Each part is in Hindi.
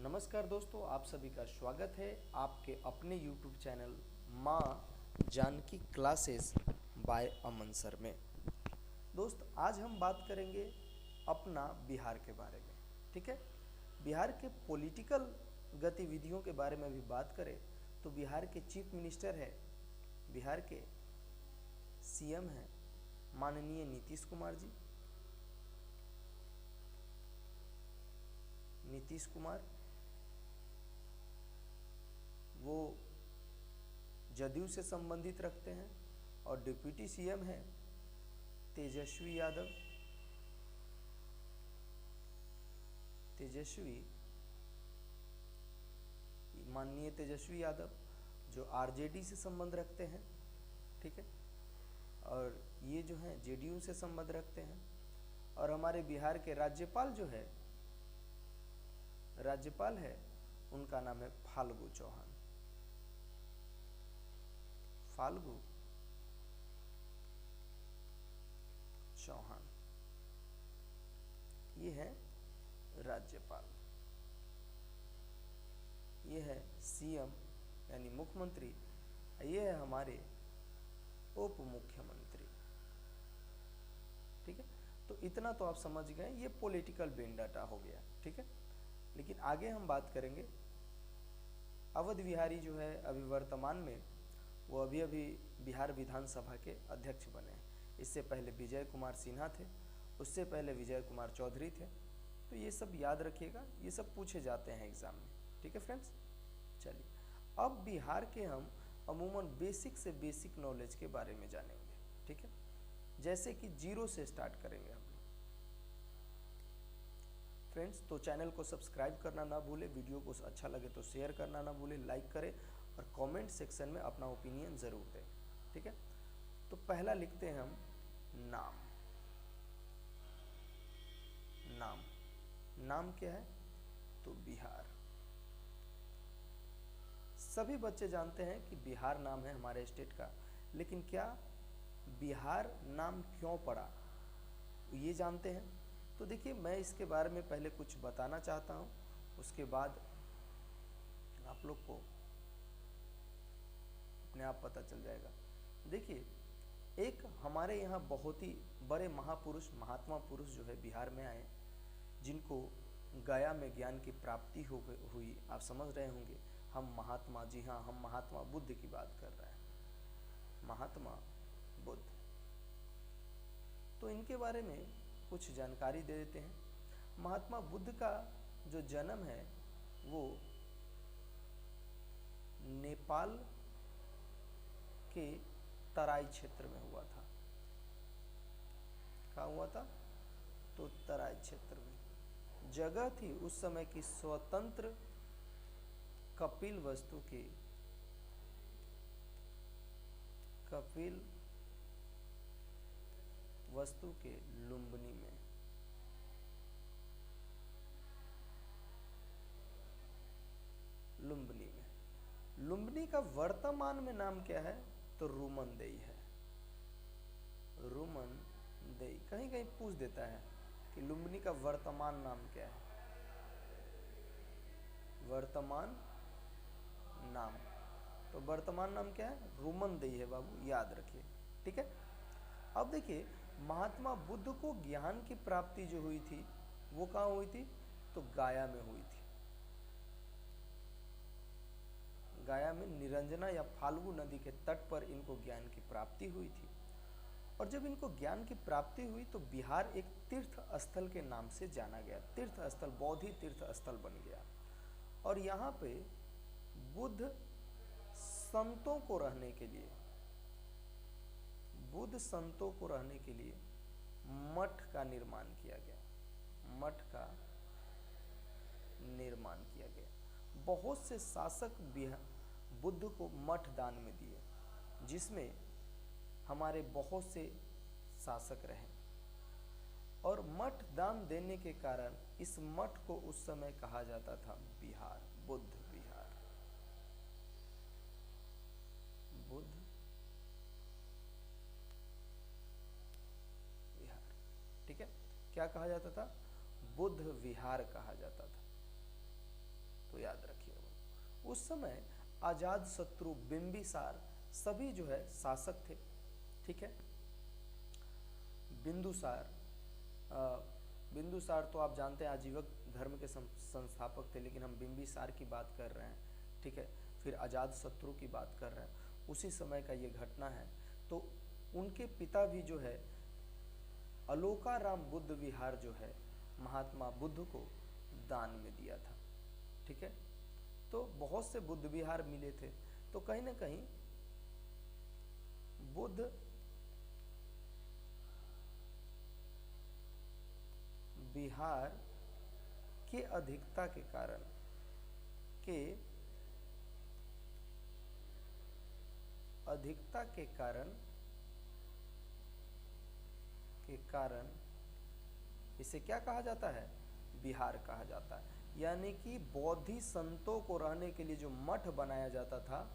नमस्कार दोस्तों, आप सभी का स्वागत है आपके अपने YouTube channel Maa Janki classes by Aman sir में। दोस्त, आज हम बात करेंगे अपना बिहार के बारे में। ठीक है, बिहार के पॉलिटिकल गतिविधियों के बारे में भी बात करें तो बिहार के चीफ मिनिस्टर है, बिहार के सीएम हैं माननीय नीतीश कुमार जी। नीतीश कुमार वो जदयू से संबंधित रखते हैं और डिप्टी सीएम है तेजस्वी यादव। माननीय तेजस्वी यादव जो आरजेडी से संबंध रखते हैं। ठीक है, और ये जो हैं जेडीयू से संबंध रखते हैं। और हमारे बिहार के राज्यपाल जो है उनका नाम है फाल्गु चौहान। फाल्गु चौहान ये है राज्यपाल। ये है सीएम यानी मुख्यमंत्री। ये है हमारे उप मुख्यमंत्री। ठीक है, तो इतना तो आप समझ गए, ये पॉलिटिकल बेंडाटा हो गया। ठीक है, लेकिन आगे हम बात करेंगे अवध बिहारी जो है अभी वर्तमान में वो अभी बिहार विधानसभा के अध्यक्ष बने हैं। इससे पहले विजय कुमार सिन्हा थे, उससे पहले विजय कुमार चौधरी थे। तो ये सब याद रखिएगा, ये सब पूछे जाते हैं एग्जाम में। ठीक है फ्रेंड्स, चलिए अब बिहार के हम अमूमन बेसिक से बेसिक नॉलेज के बारे में जानेंगे। ठीक है, जैसे कि जीरो से स्टार्ट करेंगे हम लोग फ्रेंड्स। तो चैनल को सब्सक्राइब करना ना भूले, वीडियो को अच्छा लगे तो शेयर करना ना भूले, लाइक करें और कमेंट सेक्शन में अपना ओपिनियन ज़रूर दें। ठीक है, तो पहला लिखते हैं हम नाम। नाम क्या है? तो बिहार। सभी बच्चे जानते हैं कि बिहार नाम है हमारे स्टेट का, लेकिन क्या बिहार नाम क्यों पड़ा ये जानते हैं? तो देखिए, मैं इसके बारे में पहले कुछ बताना चाहता हूँ, उसके बाद आप लोग को अपने आप पता चल जाएगा। देखिए, एक हमारे यहाँ बहुत ही बड़े महापुरुष, महात्मा पुरुष जो है बिहार में आए, जिनको गया में ज्ञान की प्राप्ति हुई। आप समझ रहे होंगे हम महात्मा, जी हाँ, हम महात्मा बुद्ध की बात कर रहे हैं, महात्मा बुद्ध। तो इनके बारे में कुछ जानकारी दे देते हैं। महात्मा बुद्ध का जो जन्म है वो नेपाल के तराई क्षेत्र में हुआ था। कहाँ हुआ था? तो तराई क्षेत्र में। जगह थी उस समय की स्वतंत्र कपिल वस्तु के लुम्बिनी में। लुम्बिनी का वर्तमान में नाम क्या है? तो रुमनदेई है। रुमनदेई कहीं कहीं पूछ देता है कि लुम्बिनी का वर्तमान नाम क्या है। वर्तमान नाम, तो वर्तमान नाम क्या है? रुमनदेई है बाबू, याद रखिए। ठीक है, अब देखिए, महात्मा बुद्ध को ज्ञान की प्राप्ति जो हुई थी वो कहाँ हुई थी? तो गाया में हुई थी। गाया में निरंजना या फाल्गु नदी के तट पर इनको ज्ञान की प्राप्ति हुई थी। और जब इनको ज्ञान की प्राप्ति हुई तो बिहार एक तीर्थ स्थल के नाम से जाना गया। तीर्थ स्थल, बौद्धि तीर्थ स्थल बन गया। और यहाँ पे बुद्ध संतों को रहने के लिए मठ का निर्माण किया गया। बहुत से शासक बुद्ध को मठ दान में दिए, जिसमें हमारे बहुत से शासक रहे। और मठ दान देने के कारण इस मठ को उस समय कहा जाता था बिहार, बुद्ध बिहार। ठीक है, क्या कहा जाता था? बुद्ध विहार कहा जाता था। तो याद रखिएगा उस समय अजात शत्रु बिंबिसार सभी जो है शासक थे, ठीक है। बिंदुसार बिंदुसार तो आप जानते हैं आजीवक धर्म के संस्थापक थे, लेकिन हम बिंबिसार की बात कर रहे हैं, ठीक है। फिर अजात शत्रु की बात कर रहे हैं, उसी समय का ये घटना है। तो उनके पिता भी जो है अलोकाराम बुद्ध विहार जो है महात्मा बुद्ध को दान में दिया था, ठीक है। तो बहुत से बुद्ध विहार मिले थे, तो कहीं ना कहीं बुद्ध विहार के अधिकता के कारण इसे क्या कहा जाता है, विहार कहा जाता है। यानी कि बौद्धि संतों को रहने के लिए जो मठ बनाया जाता था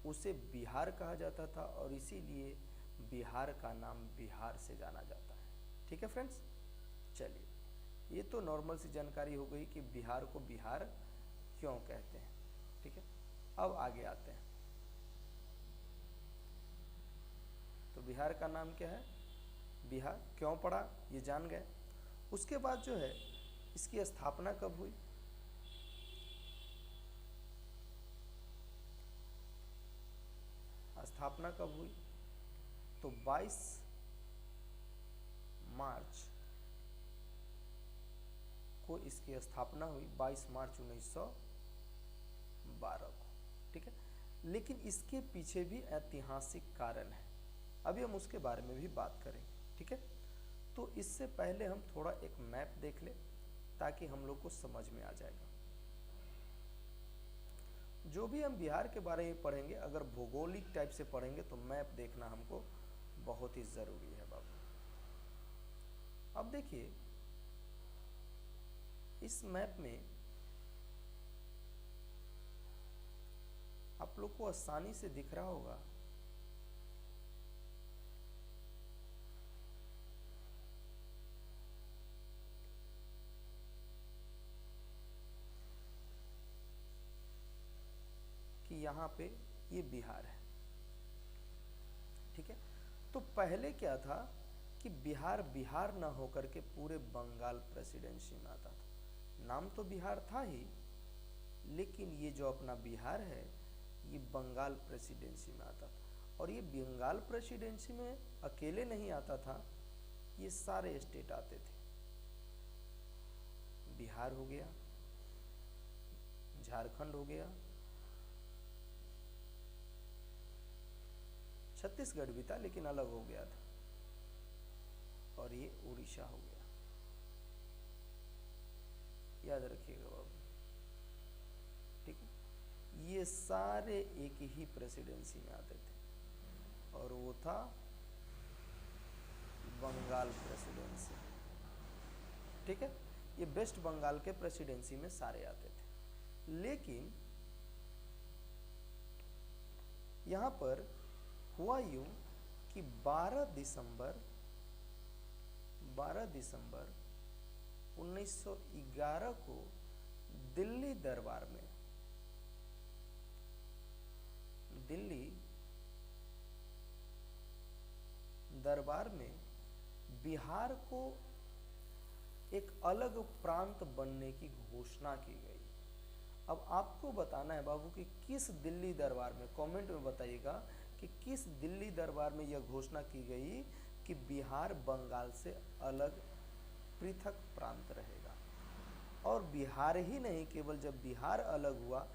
उसे विहार कहा जाता था, और इसीलिए बिहार का नाम बिहार से जाना जाता है, ठीक है फ्रेंड्स। चलिए, ये तो नॉर्मल सी जानकारी हो गई कि बिहार को बिहार क्यों कहते हैं, ठीक है। अब आगे आते हैं, तो बिहार का नाम क्या है, बिहार क्यों पड़ा ये जान गए। उसके बाद जो है इसकी स्थापना कब हुई, स्थापना कब हुई, तो 22 मार्च को इसकी स्थापना हुई, 22 मार्च 1912 को, ठीक है। लेकिन इसके पीछे भी ऐतिहासिक कारण है, अभी हम उसके बारे में भी बात करेंगे, ठीक है। तो इससे पहले हम थोड़ा एक मैप देख लें ताकि हम लोग को समझ में आ जाएगा। जो भी हम बिहार के बारे में पढ़ेंगे, अगर भौगोलिक टाइप से पढ़ेंगे तो मैप देखना हमको बहुत ही ज़रूरी है बाबू। अब देखिए, इस मैप में आप लोग को आसानी से दिख रहा होगा कि यहाँ पे ये बिहार है, ठीक है। तो पहले क्या था कि बिहार बिहार ना होकर के पूरे बंगाल प्रेसिडेंसी में आता था। नाम तो बिहार था ही, लेकिन ये जो अपना बिहार है ये बंगाल प्रेसिडेंसी में आता था। और ये बंगाल प्रेसिडेंसी में अकेले नहीं आता था, ये सारे स्टेट आते थे। बिहार हो गया, झारखंड हो गया, छत्तीसगढ़ भी था लेकिन अलग हो गया था, और ये उड़ीसा हो गया। याद रखिएगा बाबू, ठीक है। ये सारे एक ही प्रेसिडेंसी में आते थे, और वो था बंगाल प्रेसिडेंसी, ठीक है। ये वेस्ट बंगाल के प्रेसिडेंसी में सारे आते थे। लेकिन यहाँ पर हुआ यूं कि 12 दिसंबर 1911 को दिल्ली दरबार में बिहार को एक अलग प्रांत बनने की घोषणा की गई। अब आपको बताना है बाबू कि किस दिल्ली दरबार में, कमेंट में बताइएगा कि किस दिल्ली दरबार में यह घोषणा की गई कि बिहार बंगाल से अलग पृथक प्रांत रहेगा। और बिहार ही नहीं, केवल जब बिहार अलग हुआ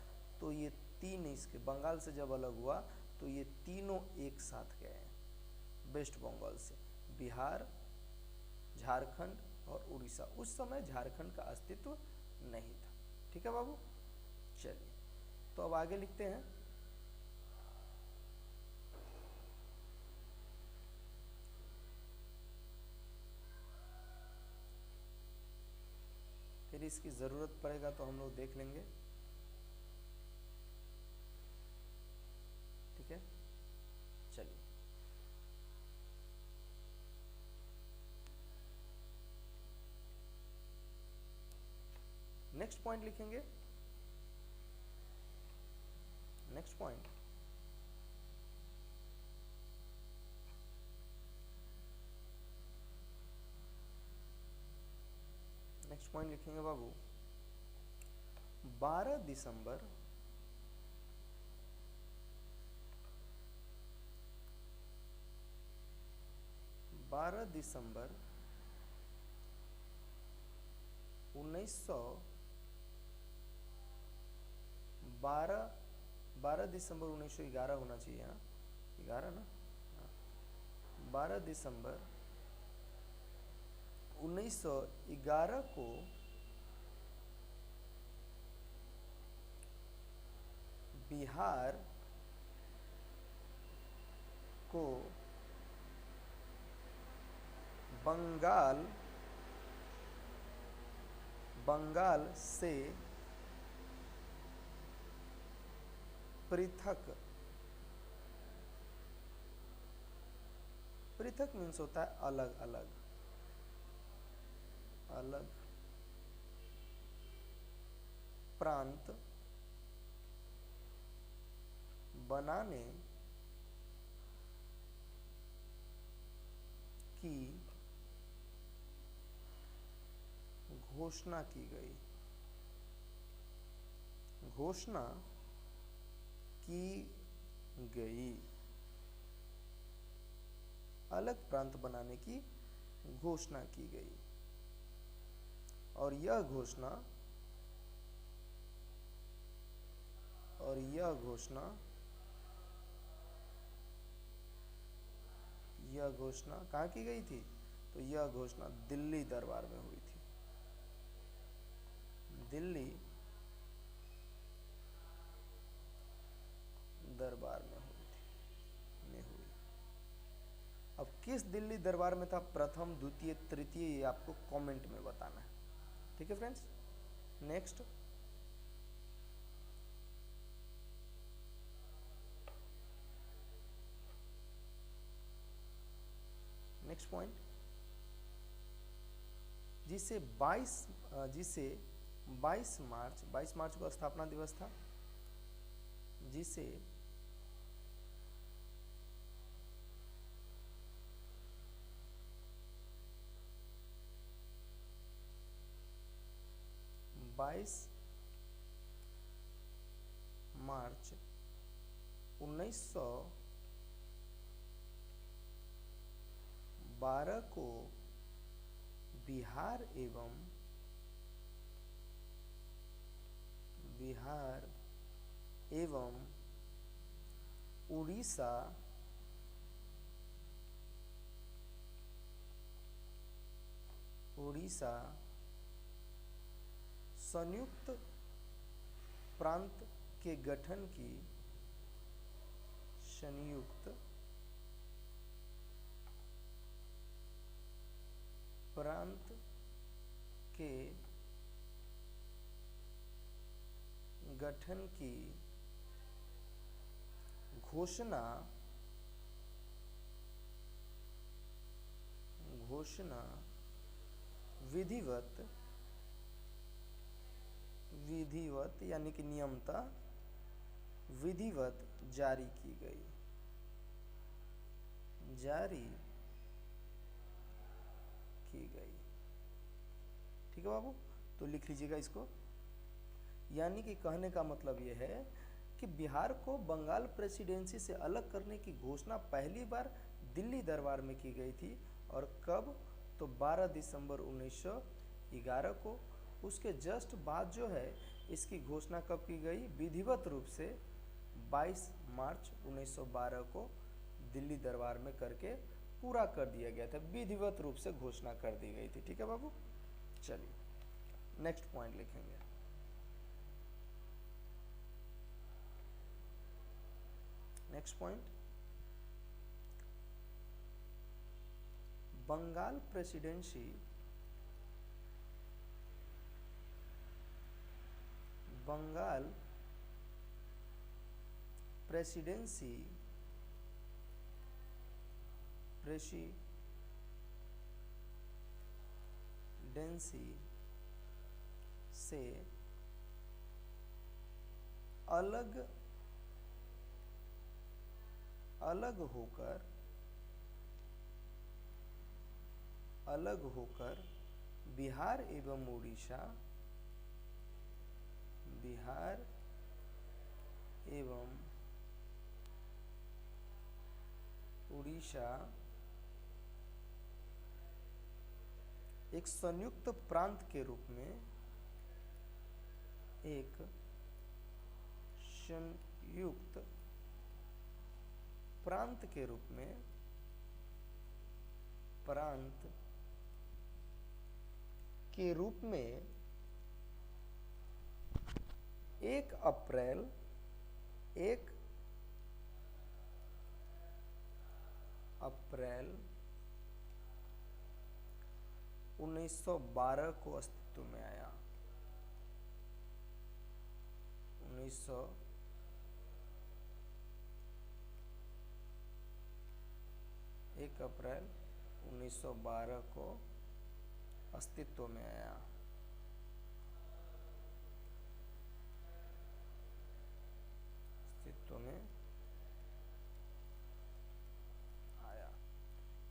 तो ये तीन, इसके बंगाल से जब अलग हुआ तो ये तीनों एक साथ गए वेस्ट बंगाल से, बिहार, झारखंड और उड़ीसा। उस समय झारखंड का अस्तित्व नहीं था, ठीक है बाबू। चलिए, तो अब आगे लिखते हैं। फिर इसकी ज़रूरत पड़ेगा तो हम लोग देख लेंगे, ठीक है। चलिए, नेक्स्ट पॉइंट लिखेंगे नेक्स्ट पॉइंट, नेक्स्ट पॉइंट लिखेंगे बाबू 12 दिसंबर 1912 12 दिसंबर 1911 होना चाहिए, हाँ 11 ना, 12 दिसंबर 1911 को बिहार को बंगाल से पृथक, पृथक मीन्स होता है अलग अलग, अलग प्रांत बनाने की घोषणा की गई, घोषणा की गई, अलग प्रांत बनाने की घोषणा की गई। और यह घोषणा कहाँ की गई थी? तो यह घोषणा दिल्ली दरबार में हुई थी, दिल्ली दरबार में हुई। अब किस दिल्ली दरबार में था, प्रथम, द्वितीय, तृतीय, ये आपको कमेंट में बताना है, ठीक है फ्रेंड्स। नेक्स्ट, नेक्स्ट पॉइंट, जिसे 22 मार्च को स्थापना दिवस था, जिसे 22 मार्च 1912 को बिहार एवं उड़ीसा संयुक्त प्रांत के गठन की, संयुक्त प्रांत के गठन की घोषणा विधिवत यानी कि नियमता विधिवत जारी की गई, ठीक है बाबू। तो लिख लीजिएगा इसको, यानी कि कहने का मतलब यह है कि बिहार को बंगाल प्रेसिडेंसी से अलग करने की घोषणा पहली बार दिल्ली दरबार में की गई थी। और कब? तो 12 दिसंबर 1911 को। उसके जस्ट बाद जो है इसकी घोषणा कब की गई? विधिवत रूप से 22 मार्च 1912 को दिल्ली दरबार में करके पूरा कर दिया गया था, विधिवत रूप से घोषणा कर दी गई थी, ठीक है बाबू। चलिए नेक्स्ट पॉइंट लिखेंगे। नेक्स्ट पॉइंट, बंगाल प्रेसिडेंसी से अलग अलग होकर बिहार एवं उड़ीसा एक संयुक्त प्रांत के रूप में प्रांत के रूप में 1 अप्रैल 1912 को अस्तित्व में आया। 1 अप्रैल 1912 को अस्तित्व में आया।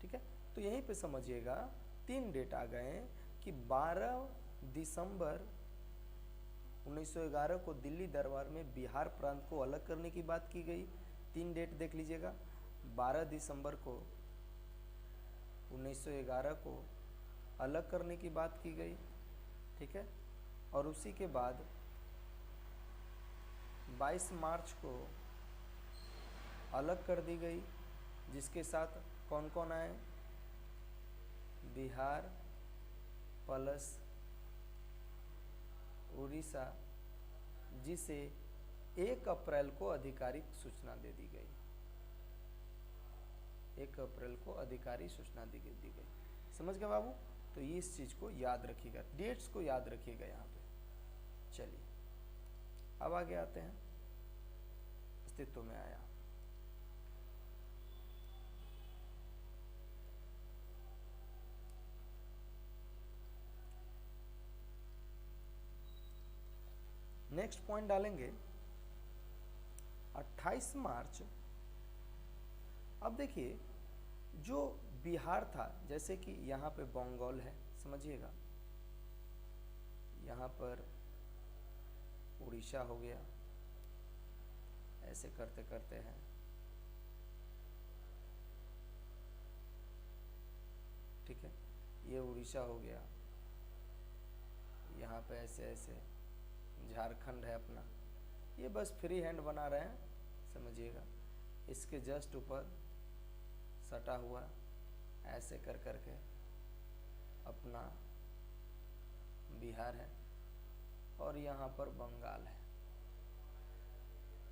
ठीक है, तो यहीं पे समझिएगा 3 डेट आ गए कि 12 दिसंबर 1911 को दिल्ली दरबार में बिहार प्रांत को अलग करने की बात की गई। 3 डेट देख लीजिएगा, 12 दिसंबर को 1911 को अलग करने की बात की गई, ठीक है, और उसी के बाद 22 मार्च को अलग कर दी गई, जिसके साथ कौन कौन आए, बिहार प्लस उड़ीसा, जिसे 1 अप्रैल को आधिकारिक सूचना दे दी गई। 1 अप्रैल को आधिकारिक सूचना दी गई। समझ गए बाबू? तो ये इस चीज को याद रखिएगा, डेट्स को याद रखिएगा यहाँ पे। चलिए अब आगे आते हैं, अस्तित्व में आया। नेक्स्ट पॉइंट डालेंगे 28 मार्च। अब देखिए जो बिहार था, जैसे कि यहाँ पे बंगाल है, समझिएगा, यहाँ पर उड़ीसा हो गया, ऐसे करते करते हैं, ठीक है, ये उड़ीसा हो गया, यहाँ पे ऐसे ऐसे झारखंड है अपना, ये बस फ्री हैंड बना रहे हैं, समझिएगा। इसके जस्ट ऊपर सटा हुआ ऐसे कर करके अपना बिहार है, और यहाँ पर बंगाल है,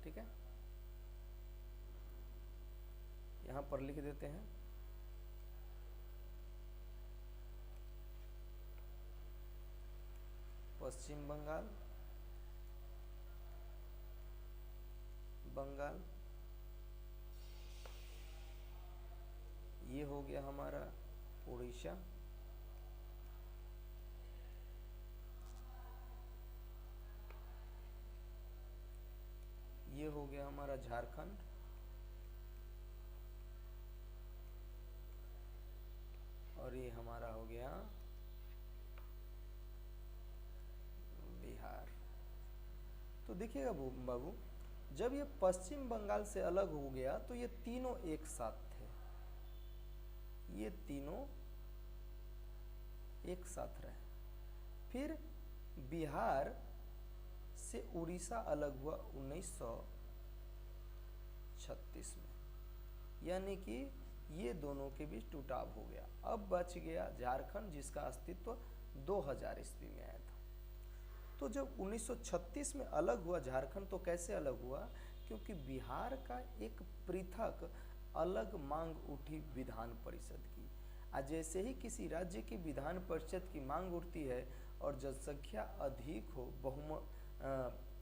ठीक है। यहाँ पर लिख देते हैं पश्चिम बंगाल, ये हो गया हमारा उड़ीसा, ये हो गया हमारा झारखंड, और ये हमारा हो गया बिहार। तो देखिएगा बाबू, जब ये पश्चिम बंगाल से अलग हो गया तो ये तीनों एक साथ थे, ये तीनों एक साथ रहे। फिर बिहार से उड़ीसा अलग हुआ 1936 में, यानी कि ये दोनों के बीच टूटाव हो गया। अब बच गया झारखंड, जिसका अस्तित्व 2000 ईस्वी में आया था। तो जब 1936 में अलग हुआ झारखंड, तो कैसे अलग हुआ? क्योंकि बिहार का एक पृथक अलग मांग उठी विधान परिषद की। आज जैसे ही किसी राज्य की विधान परिषद की मांग उठती है और जनसंख्या अधिक हो,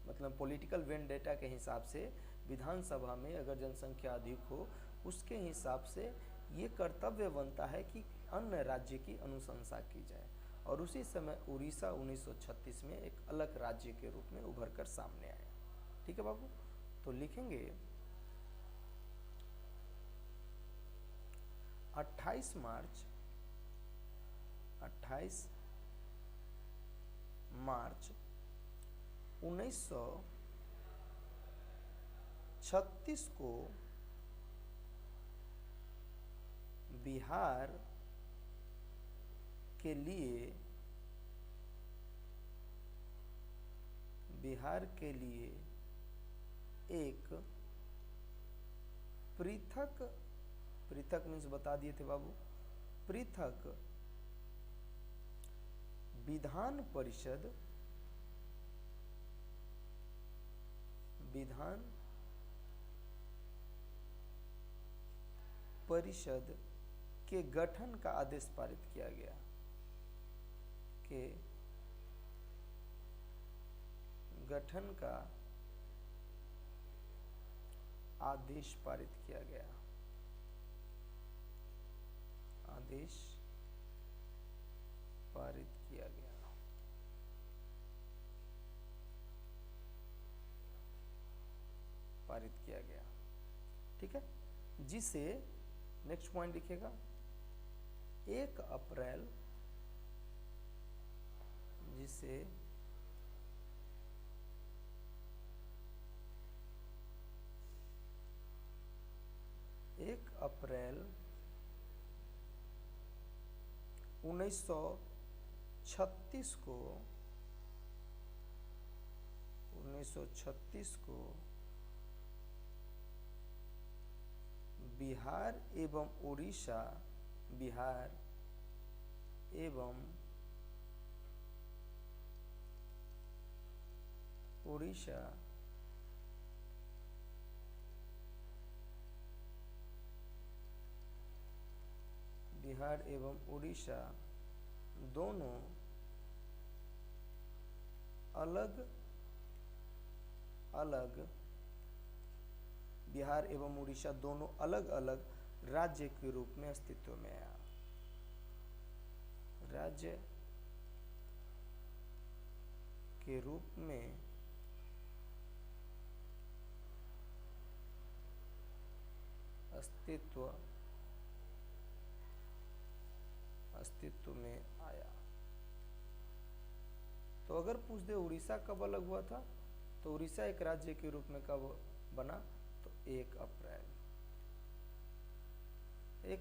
मतलब पॉलिटिकल वेंडेटा के हिसाब से विधानसभा में अगर जनसंख्या अधिक हो, उसके हिसाब से ये कर्तव्य बनता है कि अन्य राज्य की अनुशंसा की जाए। और उसी समय उड़ीसा 1936 में एक अलग राज्य के रूप में उभर कर सामने आया। ठीक है बाबू, तो लिखेंगे 28 मार्च 1936 को बिहार के लिए एक पृथक मीन्स बता दिए थे बाबू, पृथक विधान परिषद के गठन का आदेश पारित किया गया, के गठन का आदेश पारित किया गया, आदेश पारित किया गया। ठीक है, जिसे नेक्स्ट पॉइंट लिखेगा 1 अप्रैल, जिसे 1 अप्रैल 1936 को बिहार एवं उड़ीसा दोनों अलग अलग राज्य के रूप में अस्तित्व में आया। राज्य के रूप में अस्तित्व में आया। तो अगर पूछ दे उड़ीसा कब अलग हुआ था, तो उड़ीसा एक राज्य के रूप में कब बना, तो 1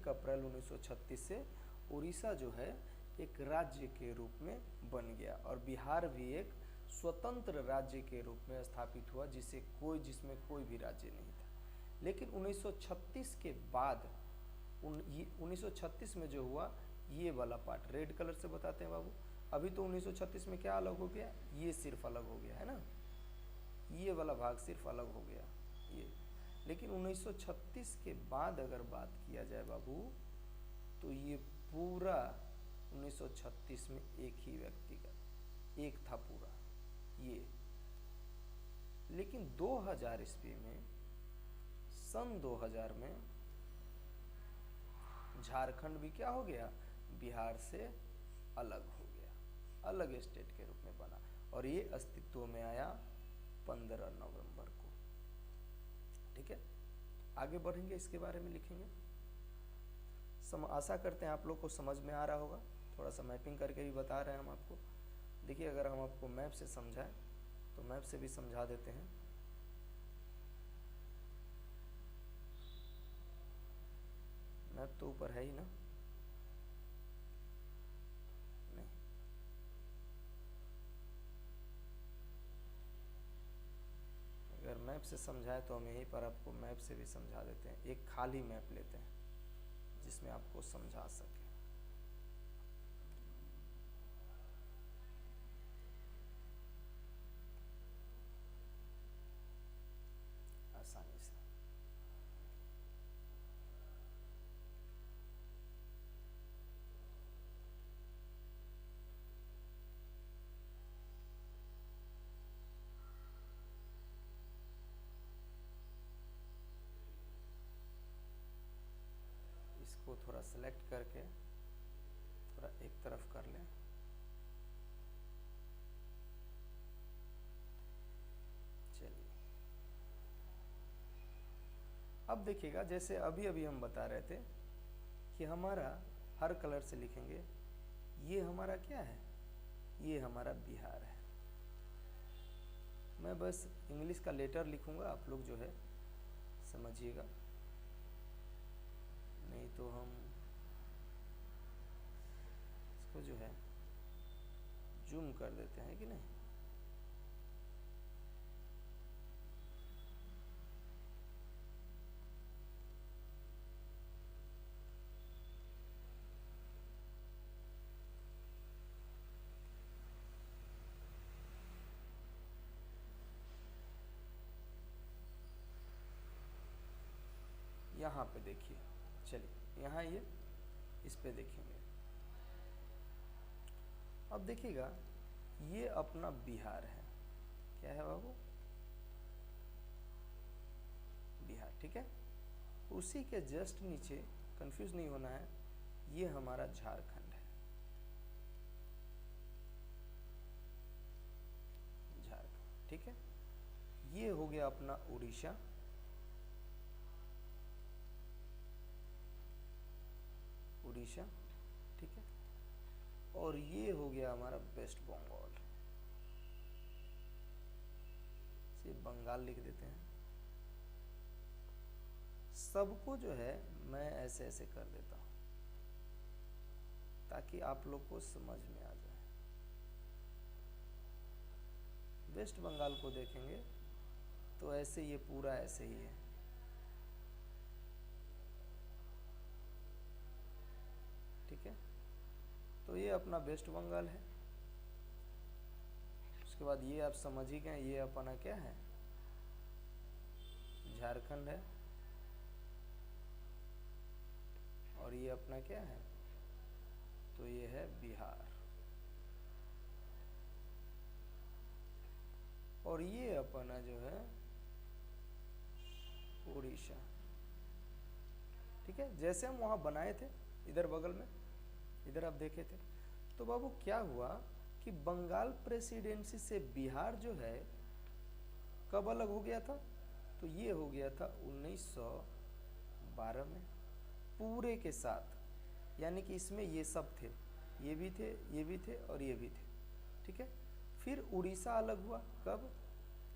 अप्रैल 1936 से उड़ीसा जो है एक राज्य के रूप में बन गया, और बिहार भी एक स्वतंत्र राज्य के रूप में स्थापित हुआ, जिसमें कोई भी राज्य नहीं था। लेकिन 1936 के बाद 1936 में जो हुआ, ये वाला पार्ट रेड कलर से बताते हैं बाबू। अभी तो 1936 में क्या अलग हो गया, ये सिर्फ अलग हो गया है ना, ये वाला भाग सिर्फ अलग हो गया ये। लेकिन 1936 के बाद अगर बात किया जाए बाबू, तो ये पूरा 1936 में एक ही व्यक्ति का एक था पूरा ये। लेकिन 2000 ईस्वी में, सन 2000 में झारखंड भी क्या हो गया, बिहार से अलग हो गया, अलग स्टेट के रूप में बना, और ये अस्तित्व में आया 15 नवंबर को। ठीक है, आगे बढ़ेंगे, इसके बारे में लिखेंगे। आशा करते हैं आप लोग को समझ में आ रहा होगा। थोड़ा सा मैपिंग करके भी बता रहे हैं हम आपको। देखिए, अगर हम आपको मैप से समझाएं तो मैप से भी समझा देते हैं। मैप तो ऊपर है ही ना, नहीं, अगर मैप से समझाए तो हम यहीं पर आपको मैप से भी समझा देते हैं। एक खाली मैप लेते हैं जिसमें आपको समझा सके। आसानी से। इसको थोड़ा सेलेक्ट करके थोड़ा एक तरफ कर लें। चलिए, अब देखिएगा, जैसे अभी अभी हम बता रहे थे कि हमारा हर कलर से लिखेंगे, ये हमारा क्या है, ये हमारा बिहार है। मैं बस इंग्लिश का लेटर लिखूंगा, आप लोग जो है समझिएगा, नहीं तो हम इसको जो है जूम कर देते हैं कि नहीं। यहाँ पे देखिए, चलिए यहाँ ये इस पे देखेंगे। अब देखिएगा ये अपना बिहार है, क्या है बाबू, बिहार, ठीक है। उसी के जस्ट नीचे, कंफ्यूज नहीं होना है, ये हमारा झारखंड है, झारखंड, ठीक है। ये हो गया अपना उड़ीसा, उड़ीसा, ठीक है। और ये हो गया हमारा वेस्ट बंगाल, से बंगाल लिख देते हैं। सबको जो है मैं ऐसे ऐसे कर देता हूँ ताकि आप लोग को समझ में आ जाए। वेस्ट बंगाल को देखेंगे तो ऐसे ये पूरा ऐसे ही है, ठीक है। तो ये अपना वेस्ट बंगाल है। उसके बाद ये आप समझ ही गए, ये अपना क्या है, झारखंड है। और ये अपना क्या है, तो ये है बिहार। और ये अपना जो है उड़ीसा, ठीक है। जैसे हम वहाँ बनाए थे इधर बगल में, इधर आप देखे थे, तो बाबू क्या हुआ कि बंगाल प्रेसिडेंसी से बिहार जो है कब अलग हो गया था, तो ये हो गया था 1912 में, पूरे के साथ। यानी कि इसमें ये सब थे, ये भी थे, ये भी थे और ये भी थे, ठीक है। फिर उड़ीसा अलग हुआ कब,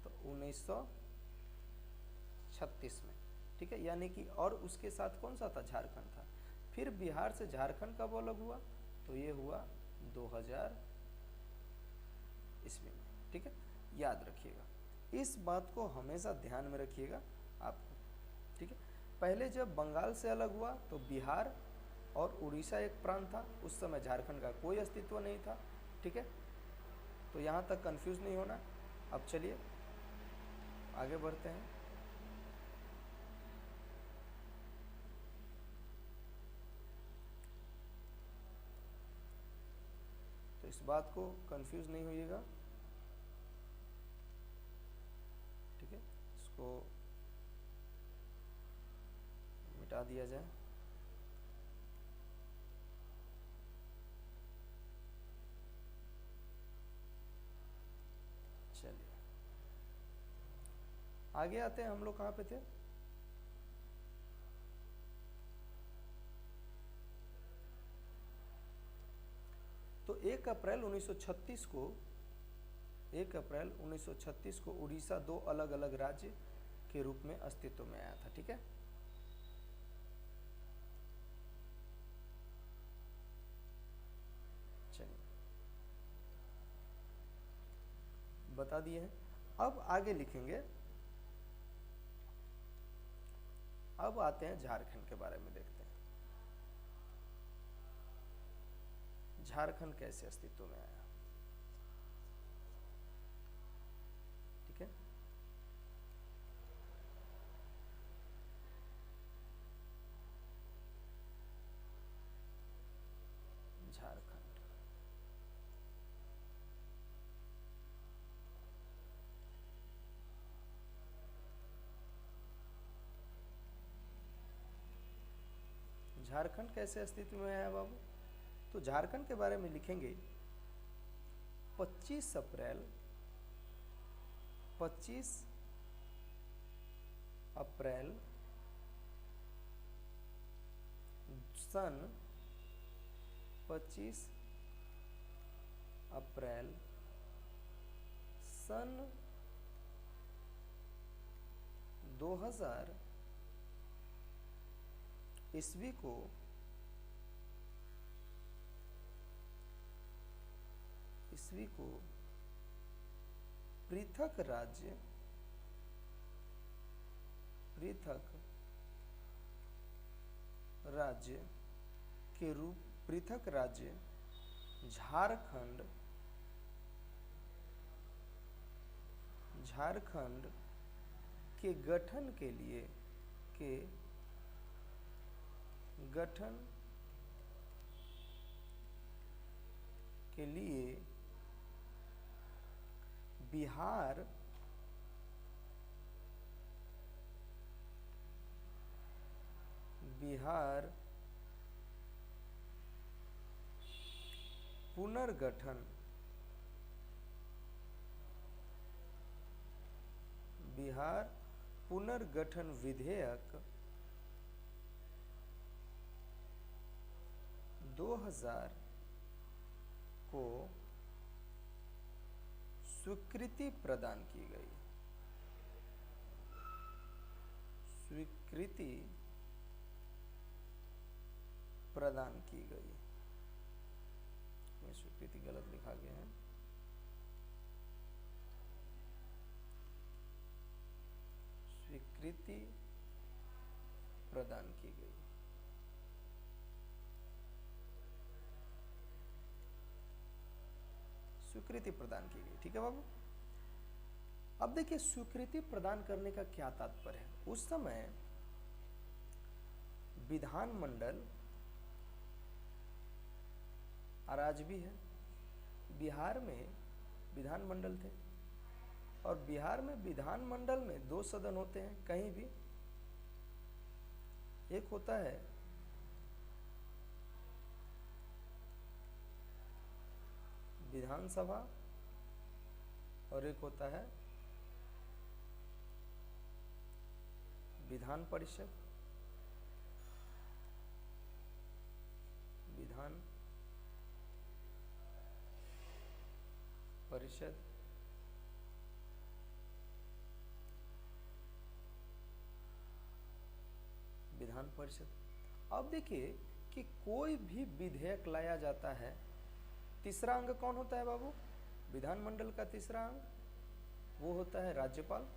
तो 1936 में, ठीक है। यानी कि और उसके साथ कौन सा था, झारखंड था। फिर बिहार से झारखंड कब अलग हुआ, तो ये हुआ 2000 ईस्वी में, ठीक है। याद रखिएगा, इस बात को हमेशा ध्यान में रखिएगा आपको, ठीक है। पहले जब बंगाल से अलग हुआ तो बिहार और उड़ीसा एक प्रांत था, उस समय झारखंड का कोई अस्तित्व नहीं था, ठीक है। तो यहाँ तक कंफ्यूज नहीं होना। अब चलिए आगे बढ़ते हैं। तो इस बात को कंफ्यूज नहीं होइएगा, ठीक है। इसको मिटा दिया जाए। चलिए आगे आते हैं, हम लोग कहाँ पे थे, तो 1 अप्रैल 1936 को, 1 अप्रैल 1936 को उड़ीसा दो अलग अलग राज्य के रूप में अस्तित्व में आया था, ठीक है। चलिए बता दिए हैं। अब आगे लिखेंगे, अब आते हैं झारखंड के बारे में देखते हैं। झारखंड कैसे अस्तित्व में आया, ठीक है। झारखंड, झारखंड कैसे अस्तित्व में आया बाबू, तो झारखंड के बारे में लिखेंगे 25 अप्रैल 25 अप्रैल सन 25 अप्रैल सन 2000 ईस्वी को पृथक राज्य झारखंड के गठन के लिए बिहार पुनर्गठन विधेयक 2000 को स्वीकृति प्रदान की गई। स्वीकृति गलत लिखा गया है। स्वीकृति प्रदान की गई। ठीक है बाबू। अब देखिए स्वीकृति प्रदान करने का क्या तात्पर्य है। उस समय विधानमंडल, और आज भी है, बिहार में विधानमंडल थे, और बिहार में विधानमंडल में 2 सदन होते हैं कहीं भी। एक होता है विधानसभा और एक होता है विधान परिषद। विधान परिषद। अब देखिए कि कोई भी विधेयक लाया जाता है, तीसरा अंग कौन होता है बाबू? विधानमंडल का तीसरा अंग वो होता है राज्यपाल।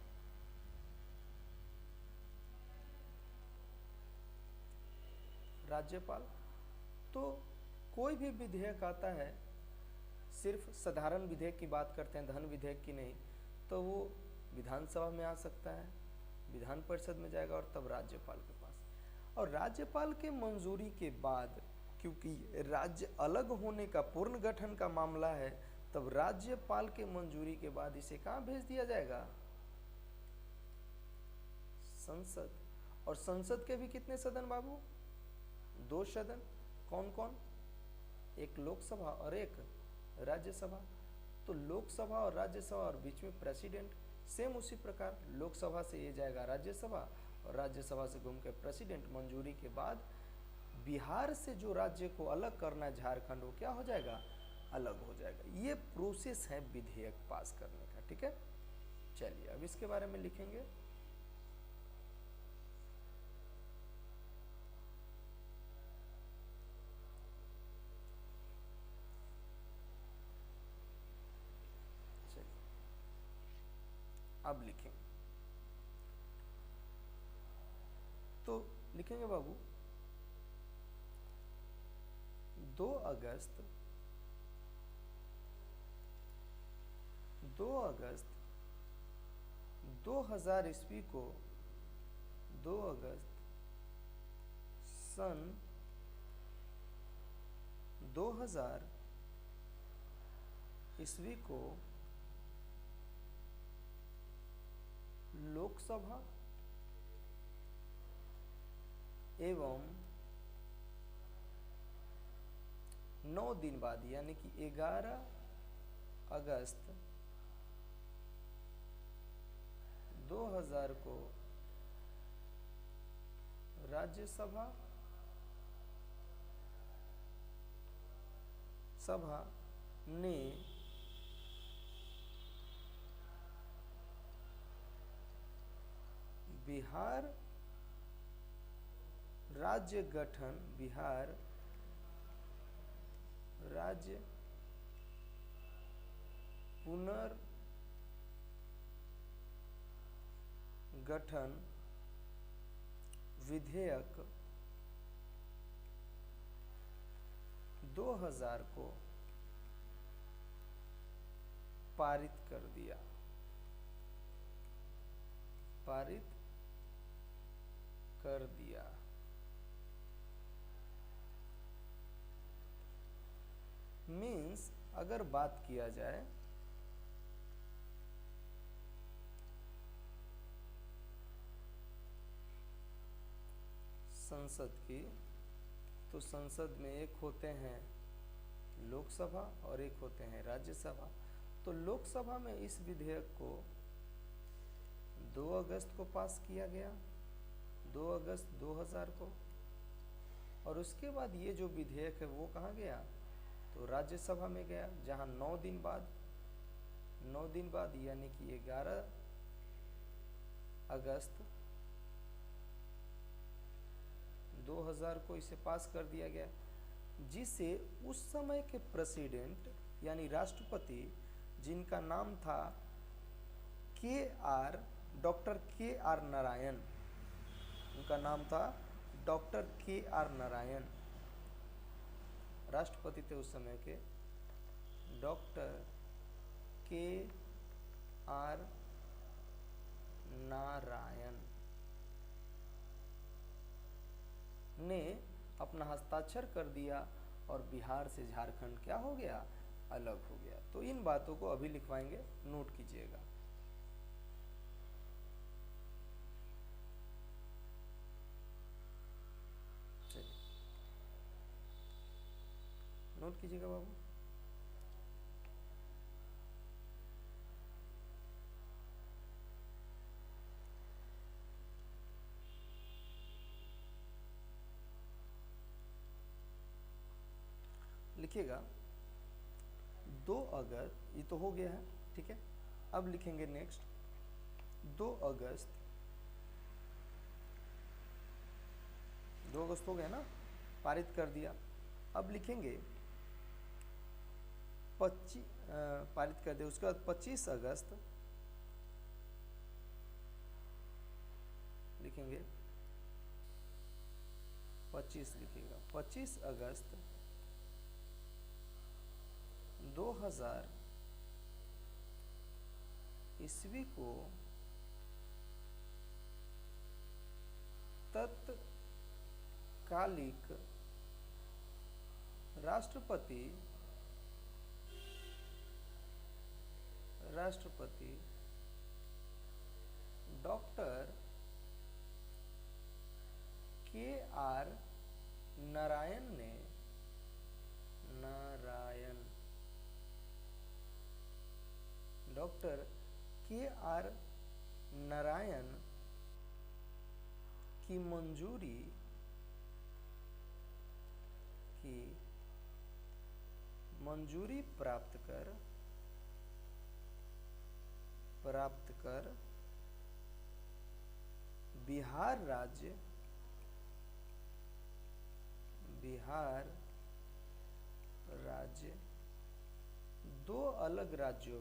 तो कोई भी विधेयक आता है, सिर्फ साधारण विधेयक की बात करते हैं, धन विधेयक की नहीं, तो वो विधानसभा में आ सकता है, विधान परिषद में जाएगा और तब राज्यपाल के पास। और राज्यपाल के मंजूरी के बाद, क्योंकि राज्य अलग होने का पूर्ण गठन का मामला है, तब राज्यपाल के मंजूरी के बाद इसे कहाँ भेज दिया जाएगा? संसद। और संसद के भी कितने सदन बाबू? 2 सदन। कौन कौन? एक लोकसभा और एक राज्यसभा। तो लोकसभा और राज्यसभा और बीच में प्रेसिडेंट। सेम उसी प्रकार लोकसभा से ये जाएगा राज्यसभा और राज्यसभा से घूम के प्रेसिडेंट। मंजूरी के बाद बिहार से जो राज्य को अलग करना है झारखंड, वो क्या हो जाएगा? अलग हो जाएगा। ये प्रोसेस है विधेयक पास करने का। ठीक है, चलिए अब इसके बारे में लिखेंगे। अब लिखेंगे तो लिखेंगे बाबू 2 अगस्त 2000 ईस्वी को 2 अगस्त सन 2000 ईस्वी को लोकसभा एवं 9 दिन बाद यानी कि 11 अगस्त 2000 को राज्यसभा सभा ने बिहार राज्य गठन, बिहार राज्य पुनर्गठन विधेयक 2000 को पारित कर दिया, पारित कर दिया। मीन्स अगर बात किया जाए संसद की, तो संसद में एक होते हैं लोकसभा और एक होते हैं राज्यसभा। तो लोकसभा में इस विधेयक को 2 अगस्त को पास किया गया, 2 अगस्त 2000 को। और उसके बाद ये जो विधेयक है वो कहाँ गया, तो राज्यसभा में गया, जहाँ 9 दिन बाद यानी कि 11 अगस्त 2000 को इसे पास कर दिया गया, जिसे उस समय के प्रेसिडेंट यानी राष्ट्रपति, जिनका नाम था डॉक्टर के आर नारायण, उनका नाम था डॉक्टर के आर नारायण, राष्ट्रपति थे उस समय के डॉक्टर के आर नारायण ने अपना हस्ताक्षर कर दिया और बिहार से झारखंड क्या हो गया, अलग हो गया। तो इन बातों को अभी लिखवाएंगे, नोट कीजिएगा। चलिए नोट कीजिएगा बाबू। लिखिएगा 2 अगस्त, ये तो हो गया है, ठीक है। अब लिखेंगे नेक्स्ट 2 अगस्त, 2 अगस्त हो गया ना, पारित कर दिया। अब लिखेंगे 25 पारित कर दिया। उसके बाद 25 अगस्त लिखेंगे, 25 लिखिएगा, 25 अगस्त 2000 ईस्वी को तत्कालिक राष्ट्रपति डॉक्टर के आर नारायण ने डॉक्टर के आर नारायण की मंजूरी प्राप्त कर बिहार राज्य 2 अलग राज्यों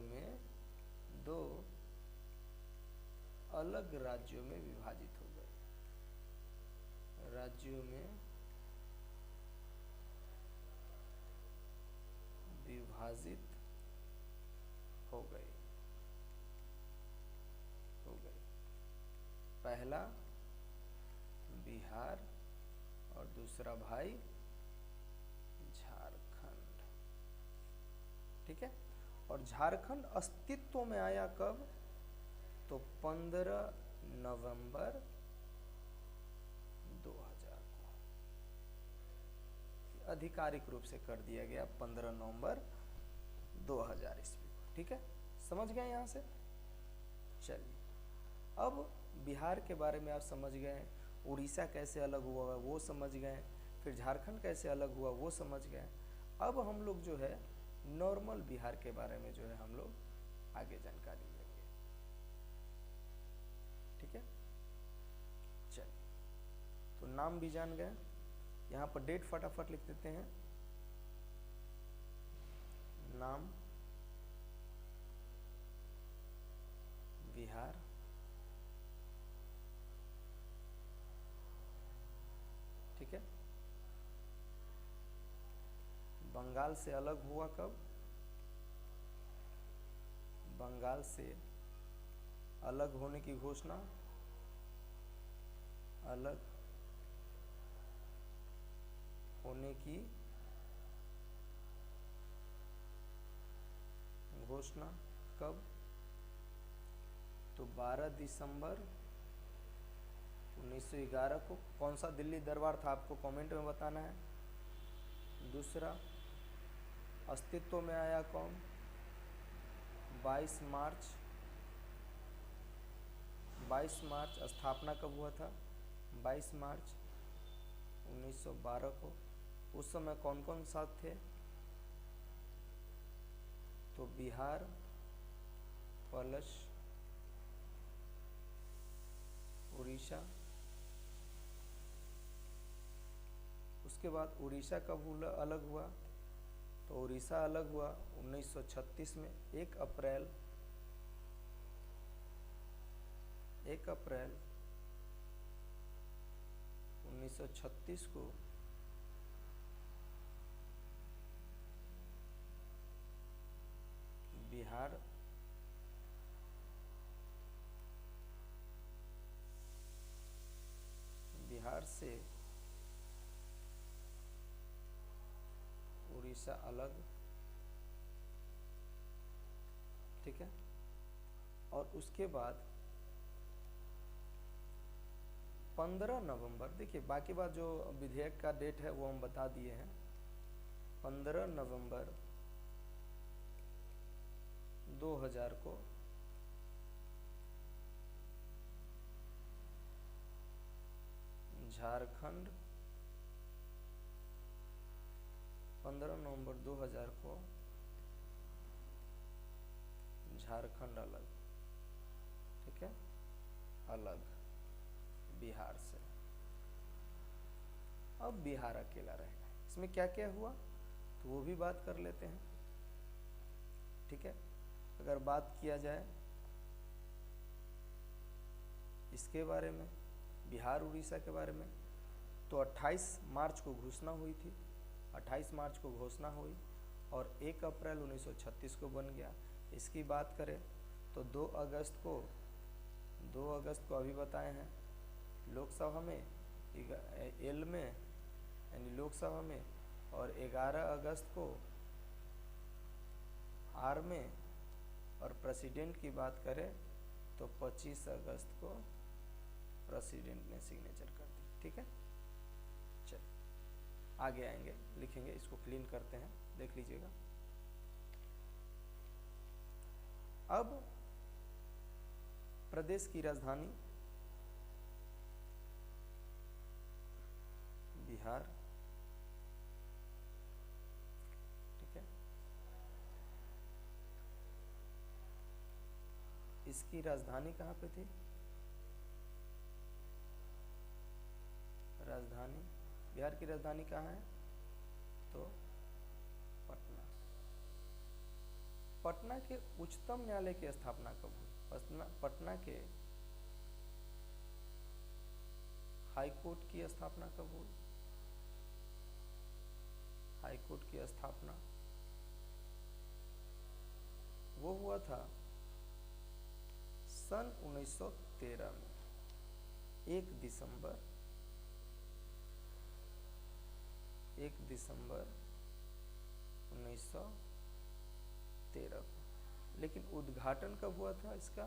में विभाजित हो गए, राज्यों में विभाजित हो गए। पहला बिहार और दूसरा भाई झारखंड, ठीक है। और झारखंड अस्तित्व में आया कब, तो 15 नवंबर 2000 को आधिकारिक रूप से कर दिया गया, 15 नवंबर 2000 ईस्वी को, ठीक है। समझ गए यहाँ से। चलिए अब बिहार के बारे में आप समझ गए, उड़ीसा कैसे अलग हुआ वो समझ गए, फिर झारखंड कैसे अलग हुआ वो समझ गए। अब हम लोग जो है नॉर्मल बिहार के बारे में जो है हम लोग आगे जानकारी लेंगे, ठीक है। चलिए, तो नाम भी जान गए, यहाँ पर डेट फटाफट लिख देते हैं। नाम बिहार, ठीक है। बंगाल से अलग हुआ कब? बंगाल से अलग होने की घोषणा, अलग होने की घोषणा कब? तो 12 दिसंबर 1911 को। कौन सा दिल्ली दरबार था आपको कमेंट में बताना है। दूसरा, अस्तित्व में आया कौन? 22 मार्च। 22 मार्च स्थापना कब हुआ था? 22 मार्च 1912 को। उस समय कौन कौन साथ थे? तो बिहार प्लस उड़ीसा। उसके बाद उड़ीसा कब अलग हुआ? तो उड़ीसा अलग हुआ 1936 में। 1 अप्रैल 1936 को बिहार से उड़ीसा अलग, ठीक है। और उसके बाद 15 नवंबर, देखिए बाकी बात जो विधेयक का डेट है वो हम बता दिए हैं। 15 नवंबर 2000 को झारखंड, 15 नवंबर 2000 को झारखंड अलग, ठीक है, अलग बिहार से। अब बिहार अकेला रहेगा। इसमें क्या क्या हुआ तो वो भी बात कर लेते हैं, ठीक है। अगर बात किया जाए इसके बारे में, बिहार उड़ीसा के बारे में, तो 28 मार्च को घोषणा हुई थी। 28 मार्च को घोषणा हुई और 1 अप्रैल 1936 को बन गया। इसकी बात करें तो 2 अगस्त को अभी बताए हैं लोकसभा में, एल में यानी लोकसभा में, और 11 अगस्त को आर में, और प्रेसिडेंट की बात करें तो 25 अगस्त को प्रेसिडेंट ने सिग्नेचर कर दी, ठीक है। चलिए आगे आएंगे, लिखेंगे, इसको क्लीन करते हैं, देख लीजिएगा। अब प्रदेश की राजधानी बिहार, ठीक है। इसकी राजधानी कहाँ पे थी? राजधानी, बिहार की राजधानी कहाँ है? तो पटना। पटना के उच्चतम न्यायालय की स्थापना कब हुई? पटना के हाई कोर्ट की स्थापना कब हुई? हाई कोर्ट की स्थापना वो हुआ था सन 1913 में, 1 दिसंबर 1913 को। लेकिन उद्घाटन कब हुआ था इसका?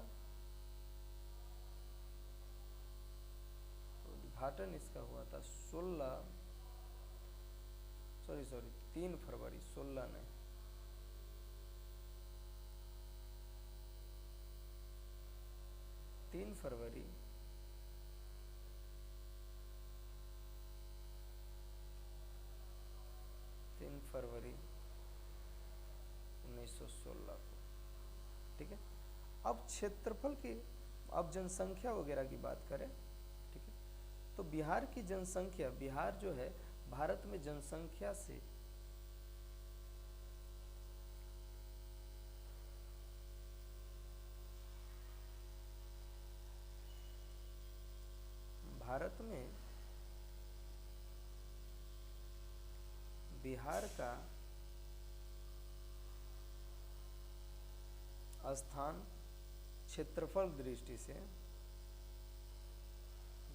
उद्घाटन इसका हुआ था 3 फरवरी, 16 नहीं, 3 फरवरी 3 फरवरी 1916 को, ठीक है। अब क्षेत्रफल की, अब जनसंख्या वगैरह की बात करें, ठीक है, तो बिहार की जनसंख्या, बिहार जो है भारत में जनसंख्या से भारत में बिहार का स्थान क्षेत्रफल दृष्टि से,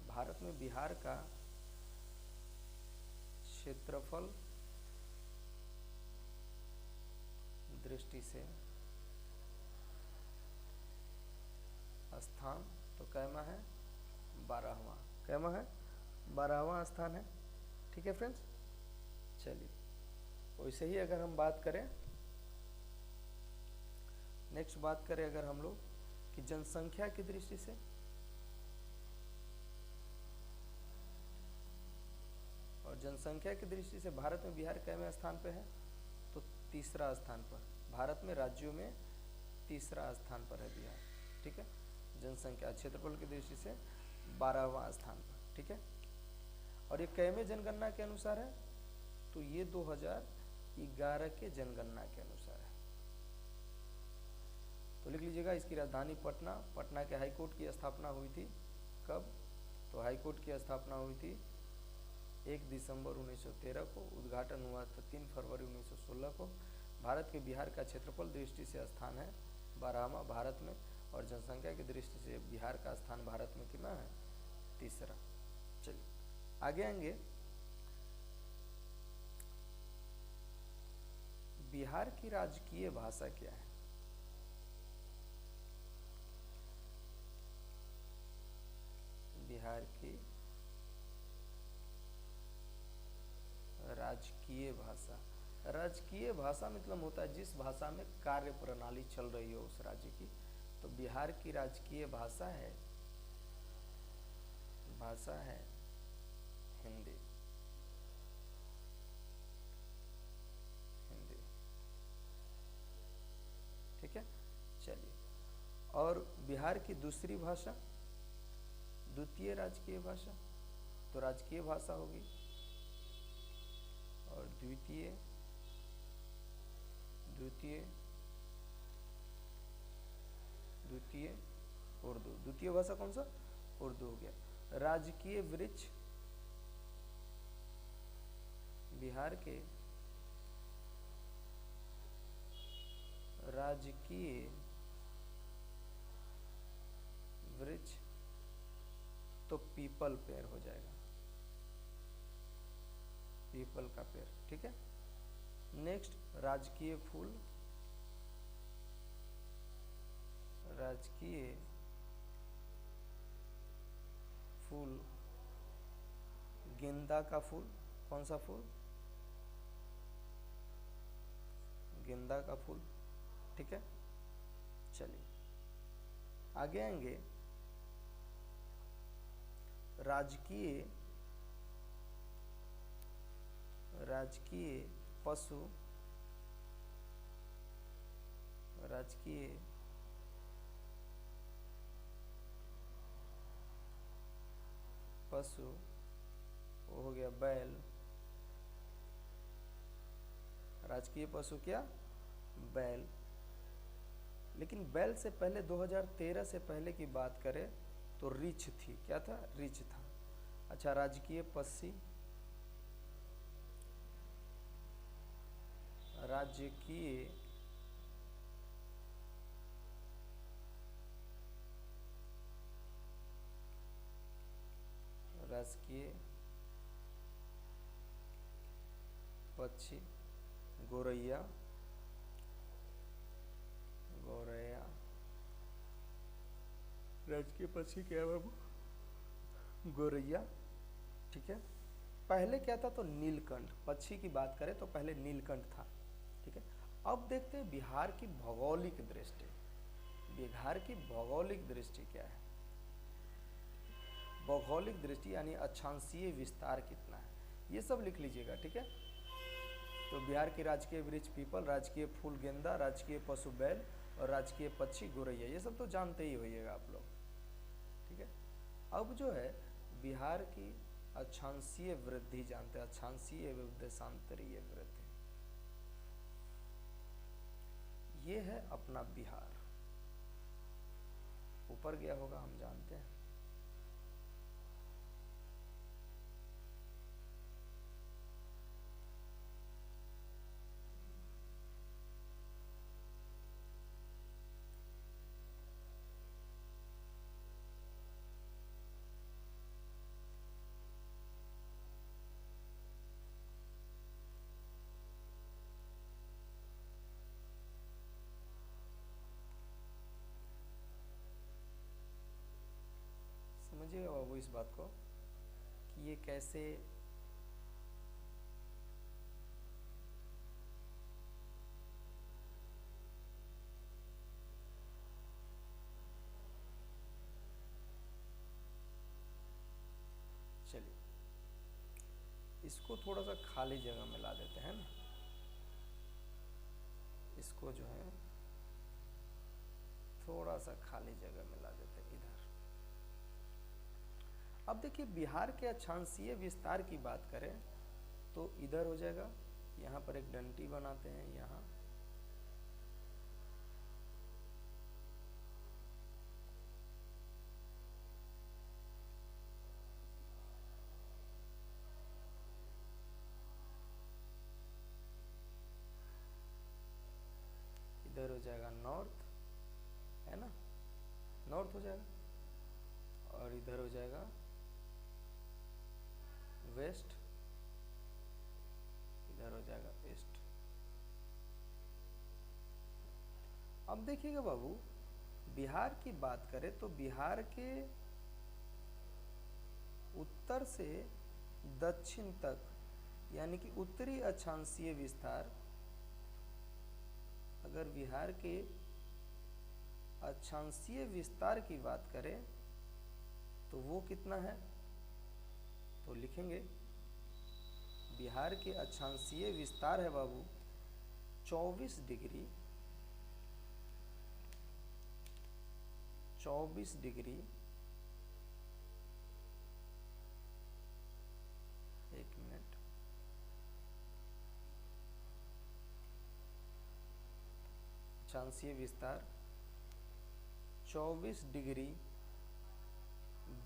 भारत में बिहार का क्षेत्रफल दृष्टि से स्थान तो कैमा है 12वां, कैमा है 12वां स्थान है, ठीक है फ्रेंड्स। चलिए वैसे ही अगर हम बात करें, नेक्स्ट बात करें अगर हम लोग कि जनसंख्या की दृष्टि से, और जनसंख्या की दृष्टि से भारत में बिहार कैवें स्थान पे है, तो तीसरा स्थान पर, भारत में राज्यों में तीसरा स्थान पर है बिहार, ठीक है। जनसंख्या क्षेत्रफल की दृष्टि से 12वां स्थान पर, ठीक है। और ये कैवें जनगणना के अनुसार है, तो ये 2011 के जनगणना के अनुसार है। तो लिख लीजिएगा, इसकी राजधानी पटना, पटना के हाईकोर्ट की स्थापना हुई थी कब, तो हाईकोर्ट की स्थापना हुई थी 1 दिसंबर 1913 को, उद्घाटन हुआ था 3 फरवरी 1916 को। भारत के बिहार का क्षेत्रफल दृष्टि से स्थान है 12वां भारत में, और जनसंख्या की दृष्टि से बिहार का स्थान भारत में कितना है, तीसरा। चलिए आगे आएंगे, बिहार की राजकीय भाषा क्या है। बिहार की राजकीय भाषा, राजकीय भाषा मतलब होता है जिस भाषा में कार्य प्रणाली चल रही हो उस राज्य की। तो बिहार की राजकीय भाषा है हिंदी, हिंदी, ठीक है। चलिए, और बिहार की दूसरी भाषा, द्वितीय राजकीय भाषा, तो राजकीय भाषा होगी, और द्वितीय उर्दू। द्वितीय भाषा कौन सा, उर्दू हो गया। राजकीय वृक्ष, बिहार के राजकीय वृक्ष तो पीपल पेड़ हो जाएगा, पीपल का पेड़, ठीक है। नेक्स्ट राजकीय फूल, राजकीय फूल गेंदा का फूल, कौन सा फूल, गेंदा का फूल, ठीक है। चलिए आगे आएंगे, राजकीय पशु, राजकीय पशु वो हो गया बैल, राजकीय पशु क्या, बैल। लेकिन बैल से पहले 2013 से पहले की बात करें तो रीछ थी, क्या था, रीछ था। अच्छा, राजकीय पक्षी, राजकीय पक्षी गोरैया, राजकीय पक्षी क्या है बाबू, गोरैया, ठीक है। पहले क्या था, तो नीलकंठ, पक्षी की बात करें तो पहले नीलकंठ था, ठीक है। अब देखते हैं बिहार की भौगोलिक दृष्टि, बिहार की भौगोलिक दृष्टि क्या है। भौगोलिक दृष्टि यानी अक्षांशीय विस्तार कितना है, ये सब लिख लीजिएगा, ठीक है। तो बिहार की राजकीय वृक्ष पीपल, राजकीय फूल गेंदा, राजकीय पशु बैल और राजकीय पक्षी गोरैया, ये सब तो जानते ही होइएगा आप लोग, ठीक है। अब जो है बिहार की अक्षांशीय वृद्धि जानते हैं, अक्षांशीय एवं देशांतरीय वृद्धि, ये है अपना बिहार। ऊपर गया होगा हम जानते हैं। समझिएगा बाबू इस बात को कि ये कैसे चलिए इसको थोड़ा सा खाली जगह में ला देते हैं ना, इसको जो है थोड़ा सा खाली जगह में ला देते हैं इधर। अब देखिए बिहार के अक्षांशीय विस्तार की बात करें तो इधर हो जाएगा, यहाँ पर एक डंटी बनाते हैं, यहाँ इधर हो जाएगा नॉर्थ, है ना, नॉर्थ हो जाएगा, और इधर हो जाएगा वेस्ट, इधर हो जाएगा ईस्ट। अब देखिएगा बाबू बिहार की बात करें तो बिहार के उत्तर से दक्षिण तक यानी कि उत्तरी अक्षांशीय विस्तार, अगर बिहार के अक्षांशीय विस्तार की बात करें तो वो कितना है, तो लिखेंगे बिहार के अक्षांशीय विस्तार है बाबू 24 डिग्री 1 मिनट, अक्षांशीय विस्तार 24 degree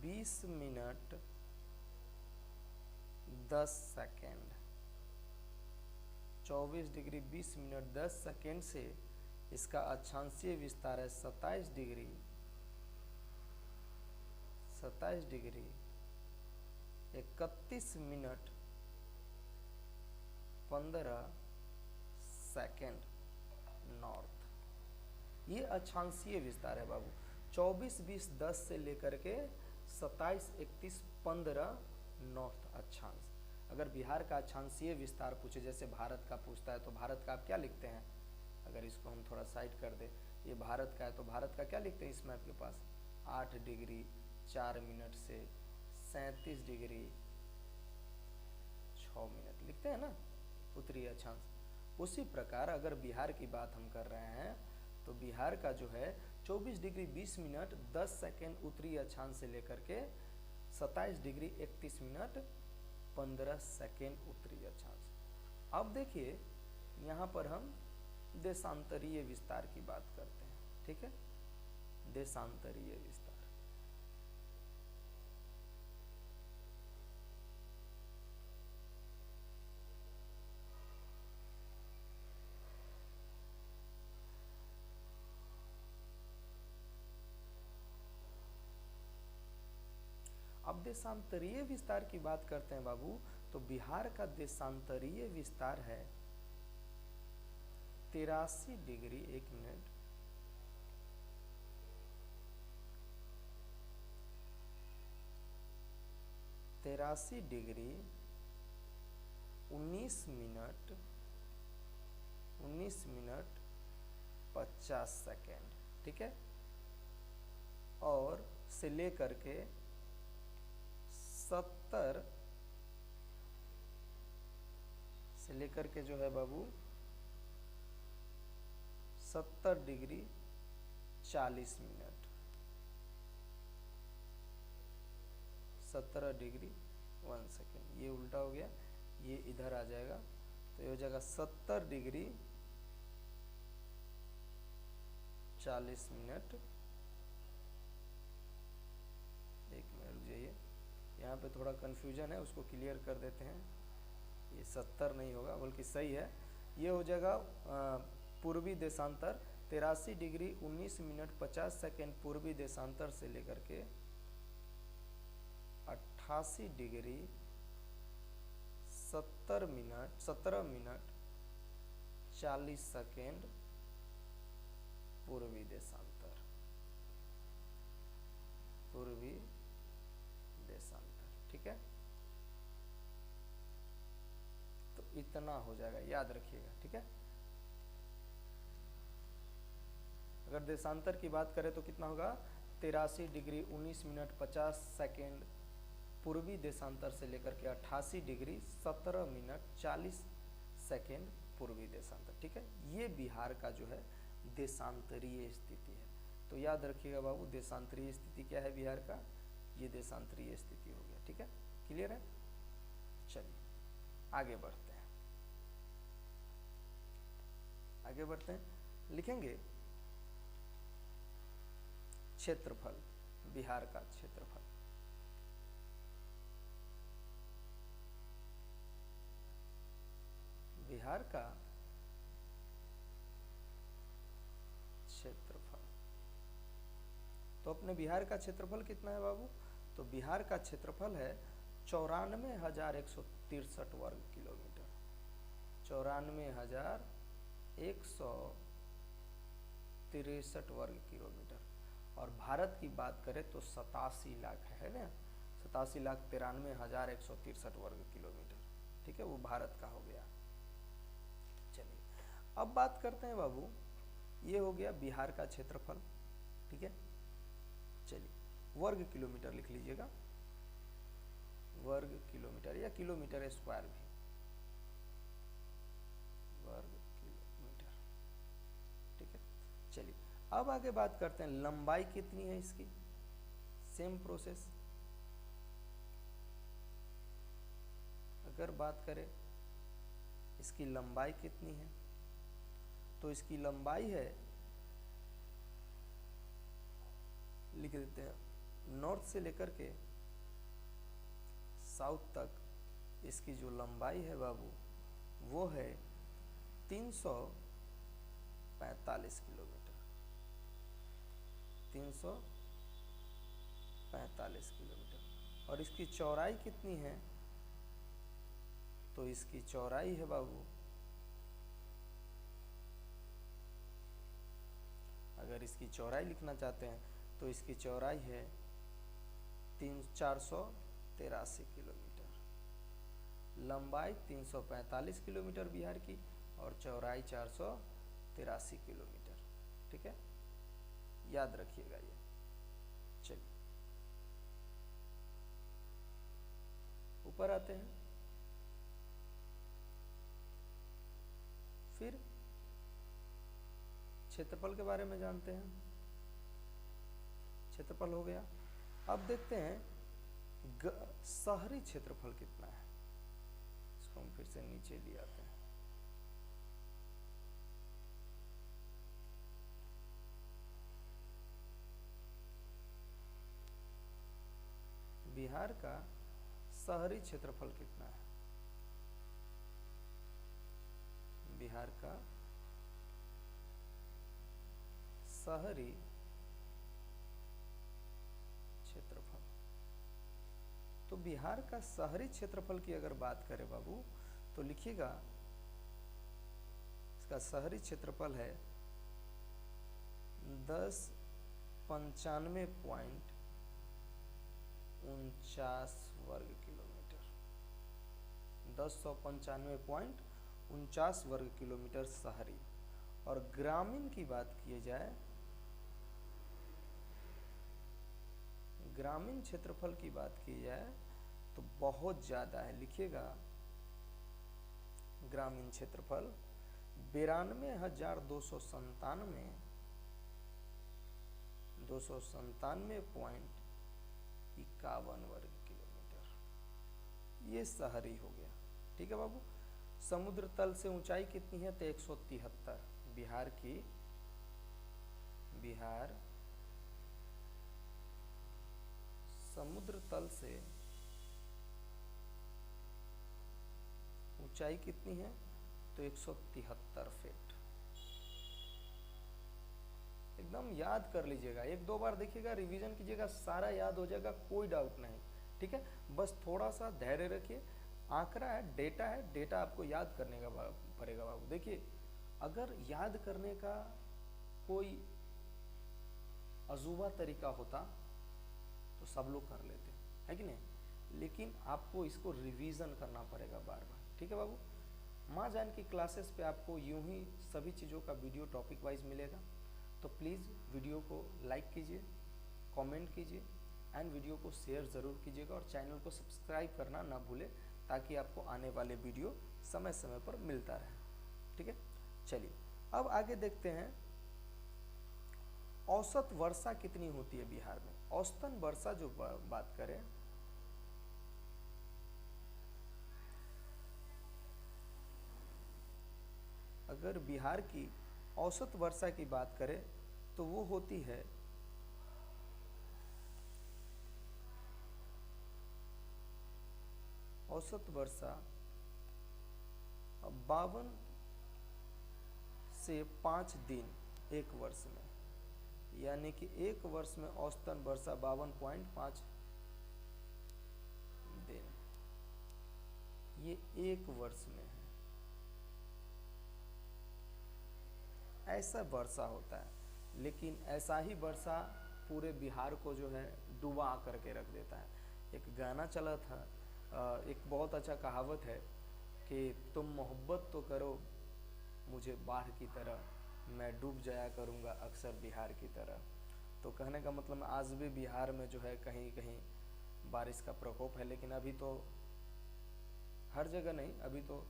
20 minute 10 second, 24 degree 20 minute 10 second से इसका अक्षांशीय विस्तार है 27 डिग्री 31 मिनट 15 सेकेंड नॉर्थ। ये अक्षांशीय विस्तार है बाबू 24 20 10 से लेकर के 27 31 15 नॉर्थ अक्षांश। अगर बिहार का अक्षांशीय विस्तार पूछे, जैसे भारत का पूछता है तो भारत का आप क्या लिखते हैं, अगर इसको हम थोड़ा साइड कर दे, ये भारत का है तो भारत का क्या लिखते हैं इस मैप के पास 8 डिग्री 4 मिनट से 37 डिग्री 6 मिनट लिखते हैं ना उत्तरी अक्षांश। उसी प्रकार अगर बिहार की बात हम कर रहे हैं तो बिहार का जो है 24 डिग्री 20 मिनट 10 सेकेंड उत्तरी अक्षांश से लेकर के 27 डिग्री 31 मिनट 15 सेकेंड उत्तरी अक्षांश। अब देखिए यहाँ पर हम देशांतरीय विस्तार की बात करते हैं, ठीक है, देशांतरीय विस्तार। अब देशांतरीय विस्तार की बात करते हैं बाबू तो बिहार का देशांतरीय विस्तार है 83 degree 1 minute 83 degree 19 minute 50 second, ठीक है, और से लेकर के 70 से लेकर के जो है बाबू 70 डिग्री 40 मिनट, 17 डिग्री 1 सेकेंड, ये उल्टा हो गया, ये इधर आ जाएगा, तो ये हो जाएगा 70 डिग्री 40 मिनट। एक मिनट रुक जाइए, यहाँ पे थोड़ा कन्फ्यूजन है, उसको क्लियर कर देते हैं। ये 70 नहीं होगा, बल्कि सही है, ये हो जाएगा पूर्वी देशांतर 83 डिग्री 19 मिनट 50 सेकेंड पूर्वी देशांतर से लेकर के 88 डिग्री 17 मिनट 40 सेकेंड पूर्वी देशांतर, पूर्वी देशांतर, ठीक है। तो इतना हो जाएगा, याद रखिएगा, ठीक है। अगर देशांतर की बात करें तो कितना होगा, 83 डिग्री 19 मिनट 50 सेकेंड पूर्वी देशांतर से लेकर के 88 डिग्री 17 मिनट 40 सेकेंड पूर्वी देशांतर, ठीक है। ये बिहार का जो है देशांतरीय स्थिति है। तो याद रखिएगा बाबू, देशांतरीय स्थिति क्या है बिहार का, ये देशांतरीय स्थिति हो गया, ठीक है। क्लियर है, चलिए आगे बढ़ते हैं, आगे बढ़ते हैं। लिखेंगे क्षेत्रफल, बिहार का क्षेत्रफल। बिहार का क्षेत्रफल, तो अपने बिहार का क्षेत्रफल कितना है बाबू, तो बिहार का क्षेत्रफल है 94,163 वर्ग किलोमीटर, 94,163 वर्ग किलोमीटर। और भारत की बात करें तो 87 लाख है ना, 87,93,163 वर्ग किलोमीटर, ठीक है, वो भारत का हो गया। चलिए अब बात करते हैं बाबू, ये हो गया बिहार का क्षेत्रफल, ठीक है। चलिए वर्ग किलोमीटर लिख लीजिएगा, वर्ग किलोमीटर या किलोमीटर स्क्वायर भी, वर्ग किलोमीटर, ठीक है। चलिए अब आगे बात करते हैं लंबाई कितनी है इसकी, सेम प्रोसेस। अगर बात करें इसकी लंबाई कितनी है, तो इसकी लंबाई है, लिख देते हैं, नॉर्थ से लेकर के साउथ तक इसकी जो लंबाई है बाबू वो है 345 किलोमीटर, 345 किलोमीटर। और इसकी चौड़ाई कितनी है, तो इसकी चौड़ाई है बाबू, अगर इसकी चौड़ाई लिखना चाहते हैं तो इसकी चौड़ाई है 483 किलोमीटर, लंबाई 345 किलोमीटर बिहार की और चौड़ाई 483 किलोमीटर, ठीक है, याद रखिएगा ये। चलिए ऊपर आते हैं, फिर क्षेत्रफल के बारे में जानते हैं। क्षेत्रफल हो गया, अब देखते हैं शहरी क्षेत्रफल कितना है, इसको हम फिर से नीचे ले आते हैं। बिहार का शहरी क्षेत्रफल कितना है, बिहार का शहरी क्षेत्रफल। तो बिहार का शहरी क्षेत्रफल की अगर बात करें बाबू तो लिखिएगा, इसका शहरी क्षेत्रफल है 1095.49 वर्ग किलोमीटर, 1095.49 वर्ग किलोमीटर शहरी। और ग्रामीण की बात की जाए, ग्रामीण क्षेत्रफल की बात की जाए तो बहुत ज़्यादा है, लिखिएगा ग्रामीण क्षेत्रफल 92,297 297.51 वर्ग किलोमीटर, ये शहरी हो गया। ठीक है बाबू। समुद्र तल से ऊंचाई कितनी है? तो 173। बिहार समुद्र तल से ऊंचाई कितनी है? तो 173 फीट। एकदम याद कर लीजिएगा, एक दो बार देखिएगा, रिवीजन कीजिएगा, सारा याद हो जाएगा, कोई डाउट नहीं। ठीक है, बस थोड़ा सा धैर्य रखिए। आंकड़ा है, डेटा है, डेटा आपको याद करने का पड़ेगा बाबू। देखिए, अगर याद करने का कोई अजूबा तरीका होता तो सब लोग कर लेते, है कि नहीं? लेकिन आपको इसको रिवीजन करना पड़ेगा बार बार। ठीक है बाबू। माँ जान की क्लासेस पे आपको यूं ही सभी चीज़ों का वीडियो टॉपिक वाइज मिलेगा, तो प्लीज़ वीडियो को लाइक कीजिए, कमेंट कीजिए एंड वीडियो को शेयर ज़रूर कीजिएगा, और चैनल को सब्सक्राइब करना ना भूलें, ताकि आपको आने वाले वीडियो समय समय पर मिलता रहे। ठीक है, चलिए अब आगे देखते हैं। औसत वर्षा कितनी होती है बिहार में? औसतन वर्षा जो बात करें, अगर बिहार की औसत वर्षा की बात करें तो वो होती है औसत वर्षा 52 से 5 दिन एक वर्ष में, यानी कि एक वर्ष में औसतन वर्षा 52.5 दिन, ये एक वर्ष में है। ऐसा वर्षा होता है, लेकिन ऐसा ही वर्षा पूरे बिहार को जो है डुबा करके रख देता है। एक गाना चला था, एक बहुत अच्छा कहावत है कि तुम मोहब्बत तो करो मुझे बाढ़ की तरह, मैं डूब जाया करूँगा अक्सर बिहार की तरह। तो कहने का मतलब आज भी बिहार में जो है कहीं कहीं बारिश का प्रकोप है, लेकिन अभी तो हर जगह नहीं, अभी तो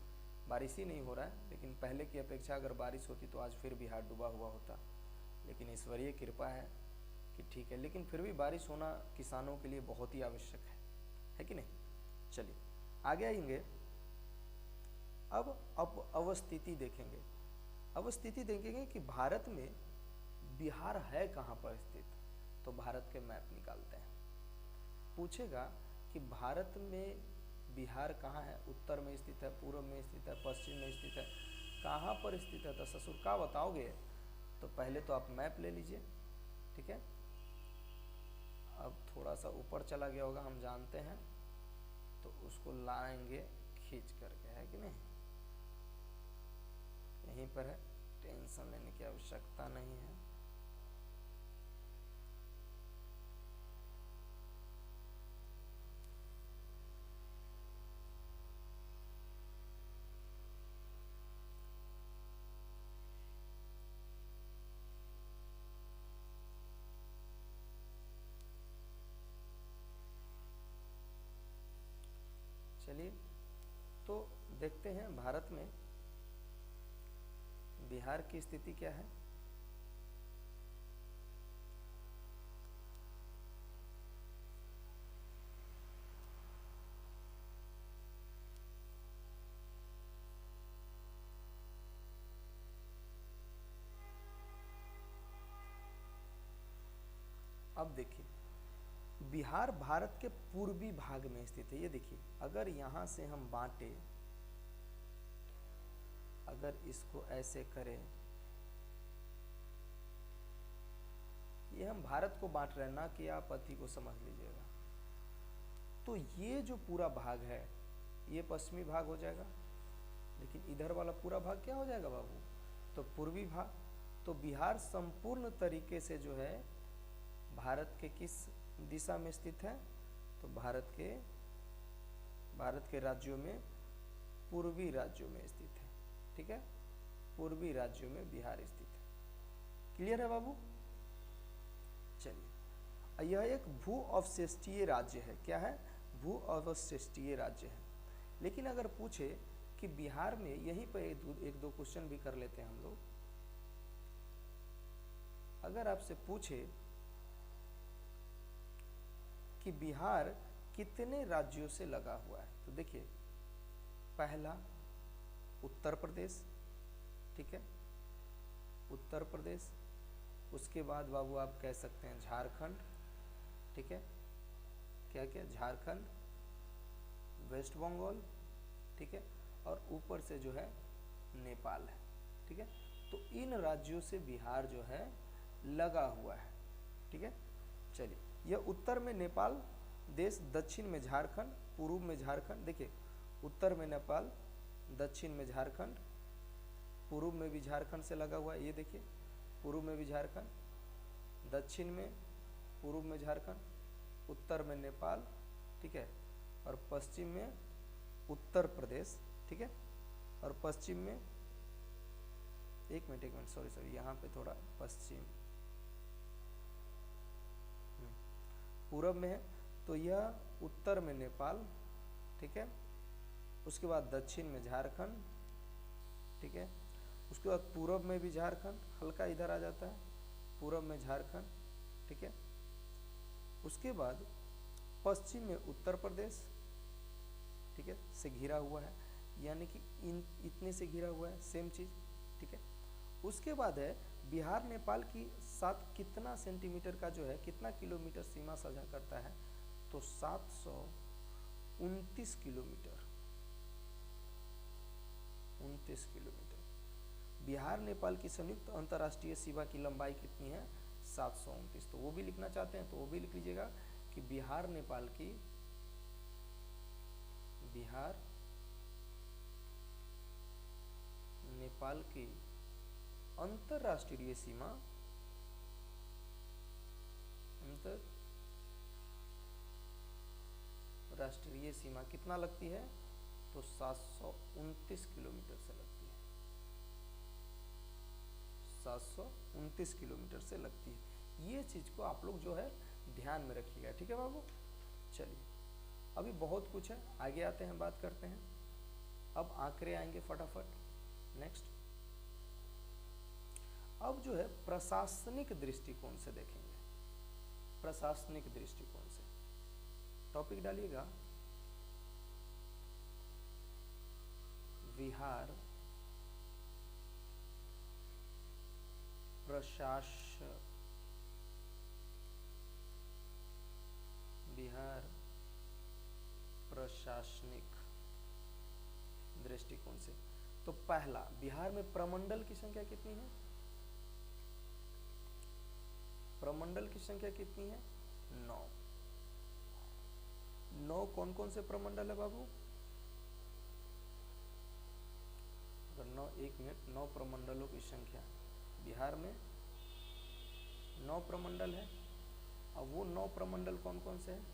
बारिश ही नहीं हो रहा है। लेकिन पहले की अपेक्षा अगर बारिश होती तो आज फिर बिहार डूबा हुआ होता। लेकिन ईश्वरीय कृपा है कि ठीक है, लेकिन फिर भी बारिश होना किसानों के लिए बहुत ही आवश्यक है कि नहीं? चलिए आगे आएंगे। अब अवस्थिति देखेंगे। अवस्थिति देखेंगे कि भारत में बिहार है कहाँ पर स्थित। तो भारत के मैप निकालते हैं। पूछेगा कि भारत में बिहार कहाँ है? उत्तर में स्थित है, पूर्व में स्थित है, पश्चिम में स्थित है, कहाँ पर स्थित है? तो ससुर का बताओगे? तो पहले तो आप मैप ले लीजिए। ठीक है, अब थोड़ा सा ऊपर चला गया होगा, हम जानते हैं, तो उसको लाएंगे खींच करके, है कि नहीं? यहीं पर है, टेंशन लेने की आवश्यकता नहीं है। चलिए तो देखते हैं भारत में बिहार की स्थिति क्या है। अब देखिए, बिहार भारत के पूर्वी भाग में स्थित है। ये देखिए, अगर यहाँ से हम बांटे, अगर इसको ऐसे करें, ये हम भारत को बांट रहे हैं, ना कि आप अति को समझ लीजिएगा। तो ये जो पूरा भाग है ये पश्चिमी भाग हो जाएगा, लेकिन इधर वाला पूरा भाग क्या हो जाएगा बाबू? तो पूर्वी भाग। तो बिहार संपूर्ण तरीके से जो है भारत के किस दिशा में स्थित है? तो भारत के राज्यों में, पूर्वी राज्यों में स्थित है। ठीक है, पूर्वी राज्यों में बिहार स्थित है। क्लियर है बाबू? चलिए, यह एक भू अवशिष्टीय राज्य है। क्या है? भू अवशिष्टीय राज्य है। लेकिन अगर पूछे कि बिहार में, यहीं पर एक दो क्वेश्चन भी कर लेते हैं हम लोग। अगर आपसे पूछे कि बिहार कितने राज्यों से लगा हुआ है, तो देखिए, पहला उत्तर प्रदेश, ठीक है, उत्तर प्रदेश। उसके बाद बाबू आप कह सकते हैं झारखंड, ठीक है, क्या क्या, झारखंड, वेस्ट बंगाल, ठीक है, और ऊपर से जो है नेपाल है, ठीक है। तो इन राज्यों से बिहार जो है लगा हुआ है, ठीक है। चलिए, यह उत्तर में नेपाल देश, दक्षिण में झारखंड, पूर्व में झारखंड। देखिए, उत्तर में नेपाल, दक्षिण में झारखंड, पूर्व में भी झारखंड से लगा हुआ है। ये देखिए, पूर्व में भी झारखंड, दक्षिण में, पूर्व में झारखंड, उत्तर में नेपाल, ठीक है, और पश्चिम में उत्तर प्रदेश, ठीक है, और पश्चिम में, एक मिनट सॉरी, यहाँ पे थोड़ा पश्चिम, पूरब में है, तो यह उत्तर में नेपाल, ठीक है, उसके बाद दक्षिण में झारखंड, ठीक है, उसके बाद पूरब में भी झारखंड, हल्का इधर आ जाता है, पूरब में झारखंड, ठीक है, उसके बाद पश्चिम में उत्तर प्रदेश, ठीक है, से घिरा हुआ है, यानी कि इतने से घिरा हुआ है, सेम चीज, ठीक है। उसके बाद है बिहार नेपाल की साथ कितना सेंटीमीटर का जो है, कितना किलोमीटर सीमा साझा करता है, तो 729 किलोमीटर, 29 किलोमीटर। बिहार नेपाल की संयुक्त अंतर्राष्ट्रीय सीमा की लंबाई कितनी है, 729। तो वो भी लिखना चाहते हैं तो वो भी लिख लीजिएगा कि बिहार नेपाल की, बिहार नेपाल की अंतर्राष्ट्रीय सीमा, अंतर्राष्ट्रीय सीमा कितना लगती है, तो 729 किलोमीटर से लगती है, 729 किलोमीटर से लगती है। ये चीज को आप लोग जो है ध्यान में रखिएगा, ठीक है बाबू। चलिए, अभी बहुत कुछ है, आगे आते हैं, बात करते हैं। अब आंकड़े आएंगे फटाफट। नेक्स्ट, अब जो है प्रशासनिक दृष्टिकोण से देखेंगे, प्रशासनिक दृष्टिकोण से टॉपिक डालिएगा, बिहार बिहार प्रशासनिक दृष्टिकोण से। तो पहला, बिहार में प्रमंडल की संख्या कितनी है, प्रमंडल की संख्या कितनी है, 9। 9 कौन कौन से प्रमंडल है बाबू, अगर 9, 1 मिनट, 9 प्रमंडलों की संख्या बिहार में 9 प्रमंडल है। अब वो 9 प्रमंडल कौन कौन से हैं,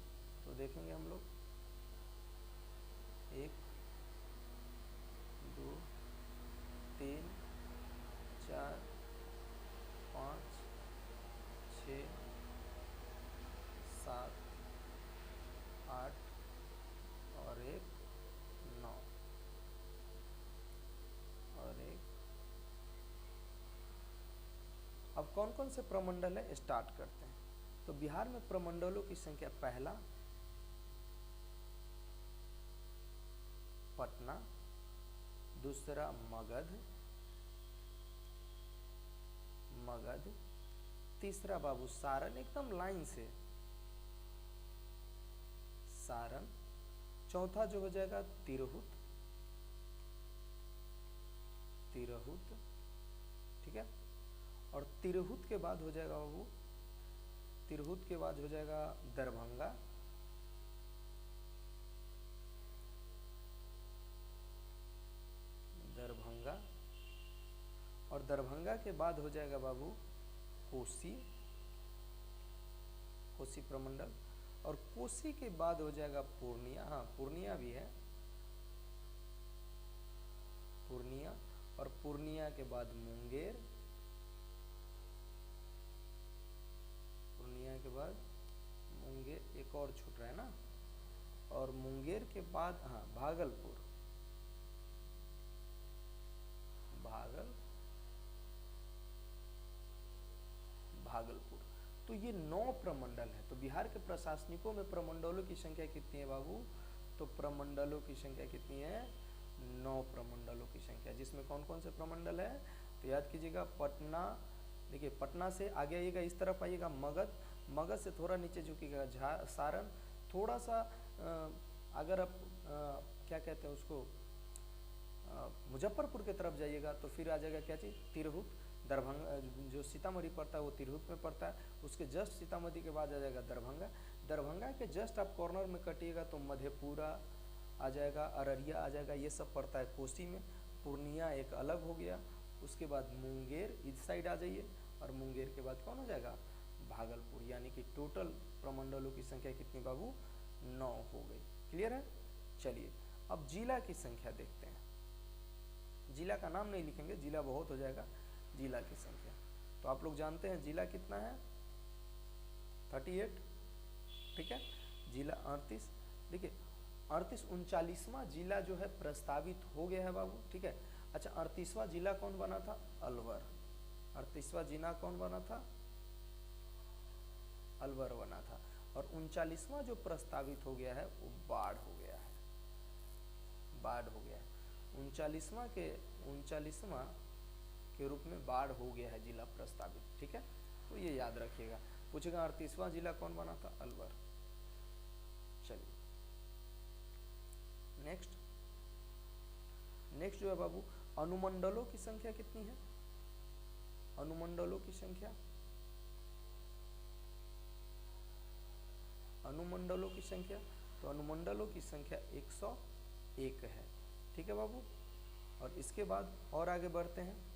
तो देखेंगे हम लोग, 1 2 3 4 5 6 7 8 और 1 9 और 1। अब कौन कौन से प्रमंडल है, स्टार्ट करते हैं। तो बिहार में प्रमंडलों की संख्या, पहला पटना, दूसरा मगध, तीसरा बाबू सारण, एकदम लाइन से सारण, चौथा जो हो जाएगा तिरहुत, ठीक है, और तिरहुत के बाद हो जाएगा बाबू, तिरहुत के बाद हो जाएगा दरभंगा, और दरभंगा के बाद हो जाएगा बाबू कोसी प्रमंडल, और कोसी के बाद हो जाएगा पूर्णिया, हाँ पूर्णिया भी है, पूर्णिया, और पूर्णिया के बाद मुंगेर, पूर्णिया के बाद मुंगेर, एक और छूट रहा है ना, और मुंगेर के बाद हाँ भागलपुर, भागलपुर। तो ये 9 प्रमंडल है। तो बिहार के प्रशासनिकों में प्रमंडलों की संख्या कितनी है बाबू? तो प्रमंडलों की संख्या कितनी है? 9 प्रमंडलों की संख्या, जिसमें कौन कौन से प्रमंडल है? तो याद कीजिएगा, पटना, देखिए पटना से आगे आइएगा, इस तरफ आइएगा मगध, मगध से थोड़ा नीचे झुकिएगा सारण, थोड़ा सा अगर आप क्या कहते हैं उसको, मुजफ्फरपुर की तरफ जाइएगा तो फिर आ जाएगा क्या चीज़? तिरहुत। दरभंगा जो सीतामढ़ी पड़ता है वो तिरहुत में पड़ता है। उसके जस्ट सीतामढ़ी के बाद आ जाएगा दरभंगा। दरभंगा के जस्ट आप कॉर्नर में कटिएगा तो मधेपुरा आ जाएगा, अररिया आ जाएगा, ये सब पड़ता है कोसी में। पूर्णिया एक अलग हो गया। उसके बाद मुंगेर इस साइड आ जाइए, और मुंगेर के बाद कौन हो जाएगा? भागलपुर। यानी कि टोटल प्रमंडलों की संख्या कितनी बाबू? 9 हो गई। क्लियर है? चलिए अब जिला की संख्या देखते हैं। जिला का नाम नहीं लिखेंगे, जिला बहुत हो जाएगा। जिला की संख्या तो आप लोग जानते हैं जिला कितना है? 38, ठीक है। जिला 38, देखिए 38 39वां जिला जो है प्रस्तावित हो गया है बाबू, ठीक है। अच्छा 38वां जिला कौन बना था? अलवर। 38वां जिला कौन बना था? अलवर बना था। और 39वां जो प्रस्तावित हो गया है वो बाढ़ हो गया है, बाढ़ हो गया है। 39वां के रूप में बाढ़ हो गया है जिला प्रस्तावित, ठीक है। तो ये याद रखिएगा। पूछेगा 38वां जिला कौन बना था? अलवर। चलिए नेक्स्ट जो है बाबू, अनुमंडलों की संख्या कितनी है? अनुमंडलों की संख्या, अनुमंडलों की संख्या, तो अनुमंडलों की संख्या 101 है, ठीक है बाबू। और इसके बाद और आगे बढ़ते हैं।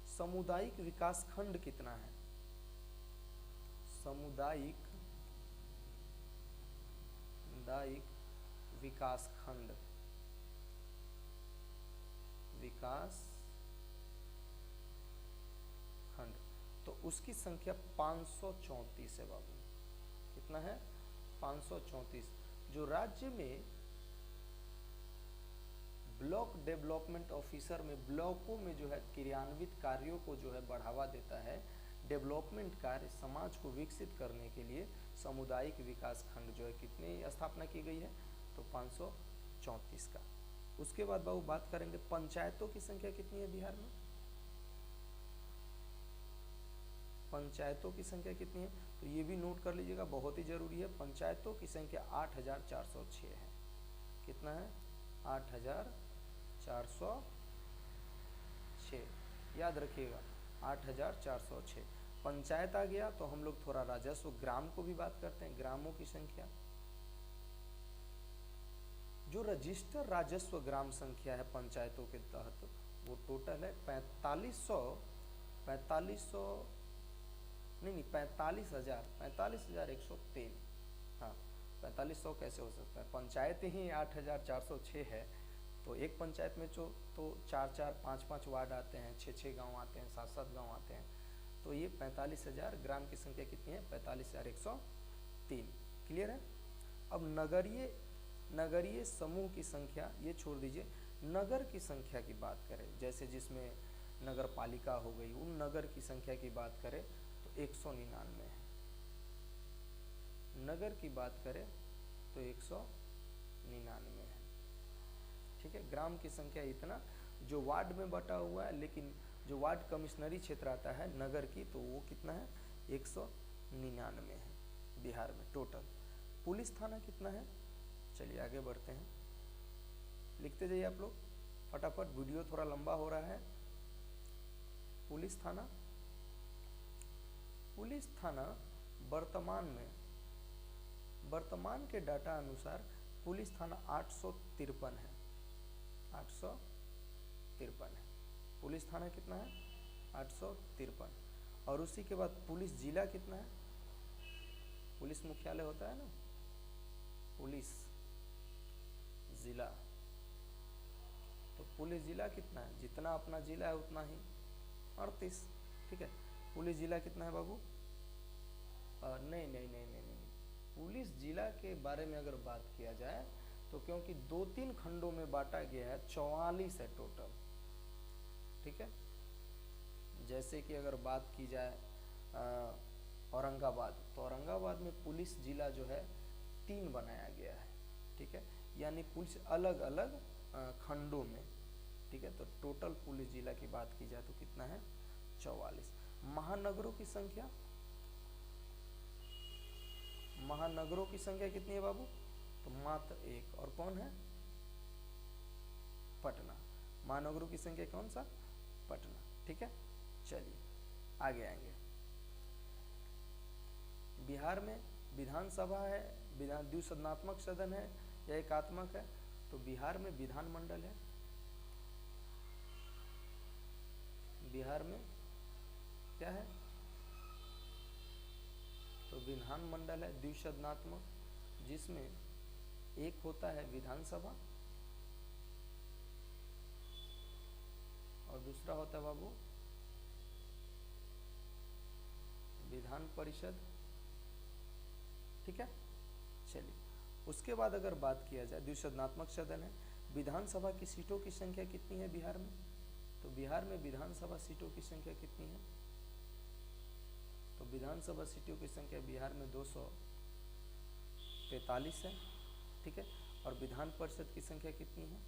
सामुदायिक विकास खंड कितना है? सामुदायिक विकास खंड, तो उसकी संख्या 534 है बाबू। कितना है? 534। जो राज्य में ब्लॉक डेवलपमेंट ऑफिसर में, ब्लॉकों में जो है क्रियान्वित कार्यों को जो है बढ़ावा देता है, डेवलपमेंट कार्य, समाज को विकसित करने के लिए सामुदायिक विकास खंड जो है कितने स्थापना की गई है? तो 534 का। उसके बाद बाबू बात करेंगे पंचायतों की संख्या कितनी है बिहार में? पंचायतों की संख्या कितनी है? तो ये भी नोट कर लीजिएगा, बहुत ही जरूरी है। पंचायतों की संख्या 8406 है। कितना है? 8406, याद रखिएगा 8406 पंचायत आ गया। तो हम लोग थोड़ा राजस्व ग्राम को भी बात करते हैं। ग्रामों की संख्या, जो रजिस्टर राजस्व ग्राम संख्या है पंचायतों के तहत, वो टोटल है 45,103। हाँ 4500 कैसे हो सकता है? पंचायत ही 8406 है। तो एक पंचायत में तो 4-4 5-5 वार्ड आते हैं, 6-6 गांव आते हैं, 7-7 गांव आते हैं। तो ये 45,000 ग्राम की संख्या कितनी है? 45,103। क्लियर है? अब नगरीय समूह की संख्या ये छोड़ दीजिए, नगर की संख्या की बात करें, जैसे जिसमें नगर पालिका हो गई, उन नगर की संख्या की बात करें तो 199 है। नगर की बात करें तो 199 है, ठीक है। ग्राम की संख्या इतना, जो वार्ड में बटा हुआ है, लेकिन जो वार्ड कमिश्नरी क्षेत्र आता है नगर की, तो वो कितना है? 199 है बिहार में टोटल। पुलिस थाना कितना है? चलिए आगे बढ़ते हैं, लिखते जाइए आप लोग फटाफट, वीडियो थोड़ा लंबा हो रहा है। पुलिस थाना वर्तमान के डाटा अनुसार पुलिस थाना 853 है। 853 है पुलिस थाना। कितना है? 853। और उसी के बाद पुलिस जिला कितना है? पुलिस मुख्यालय होता है ना, पुलिस जिला, तो पुलिस जिला कितना है? जितना अपना जिला है उतना ही, 38, ठीक है। पुलिस जिला कितना है बाबू? नहीं, पुलिस जिला के बारे में अगर बात किया जाए तो, क्योंकि 2-3 खंडों में बांटा गया है, 44 है टोटल, ठीक है। जैसे कि अगर बात की जाए औरंगाबाद, तो औरंगाबाद में पुलिस जिला जो है 3 बनाया गया है, ठीक है, यानी पुलिस अलग अलग खंडों में, ठीक है। तो टोटल पुलिस जिला की बात की जाए तो कितना है, 44। महानगरों की संख्या, महानगरों की संख्या कितनी है बाबू, तो मात्र 1, और कौन है, पटना। महानगरों की संख्या कौन सा, पटना, ठीक है। चलिए आगे आएंगे। बिहार में विधानसभा है, विधान द्विसदनात्मक सदन है या एकात्मक है, तो बिहार में विधानमंडल है। बिहार में क्या है, तो विधानमंडल है द्विसदनात्मक, जिसमें एक होता है विधानसभा और दूसरा होता है बाबू विधान परिषद, ठीक है। चलिए उसके बाद अगर बात किया जाए, द्विसदनात्मक सदन है, विधानसभा की सीटों की संख्या कितनी है बिहार में, तो बिहार में विधानसभा सीटों की संख्या कितनी है, तो विधानसभा सीटों की संख्या बिहार में 243 है, ठीक है। और विधान परिषद की संख्या कितनी है,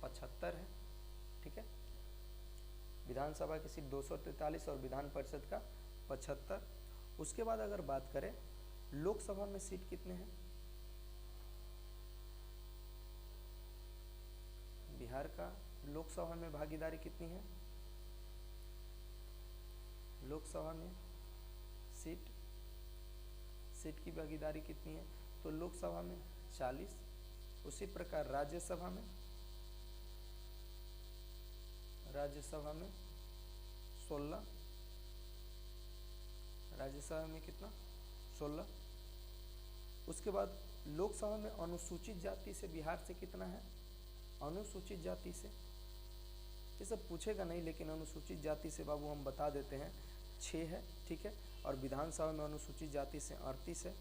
75 है, ठीक है। विधानसभा की सीट 243 और विधान परिषद का 75। उसके बाद अगर बात करें लोकसभा में सीट कितने हैं, बिहार का लोकसभा में भागीदारी कितनी है, लोकसभा में सीट की भागीदारी कितनी है, तो लोकसभा में 40। उसी प्रकार राज्यसभा में 16, राज्यसभा में कितना, 16। उसके बाद लोकसभा में अनुसूचित जाति से बिहार से कितना है, अनुसूचित जाति से, ये सब पूछेगा नहीं, लेकिन अनुसूचित जाति से बाबू हम बता देते हैं 6 है, ठीक है। और विधानसभा में अनुसूचित जाति से 38 है,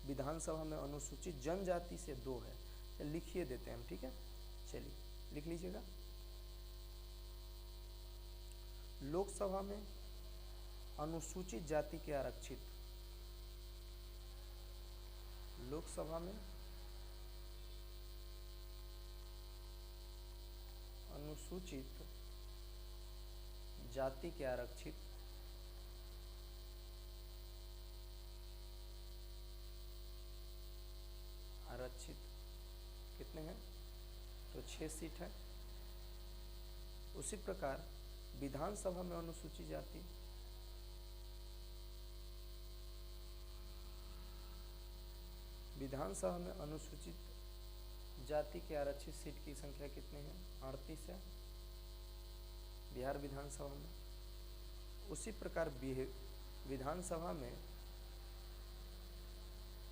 विधानसभा में अनुसूचित जनजाति से 2 है, लिखिए देते हैं हम, ठीक है। चलिए लिख लीजिएगा। लोकसभा में अनुसूचित जाति के आरक्षित, लोकसभा में अनुसूचित जाति के आरक्षित कितने हैं, तो 6 सीट है। उसी प्रकार विधानसभा में अनुसूचित जाति, विधानसभा में अनुसूचित जाति के आरक्षित सीट की संख्या कितनी है, 38 है बिहार विधानसभा में। उसी प्रकार विधानसभा में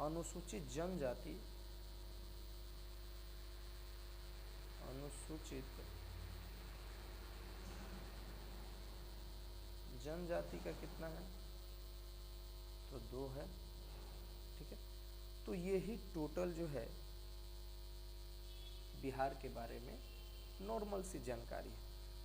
अनुसूचित जनजाति, अनुसूचित जनजाति का कितना है, तो 2 है, ठीक है। तो ये ही टोटल जो है बिहार के बारे में नॉर्मल सी जानकारी है।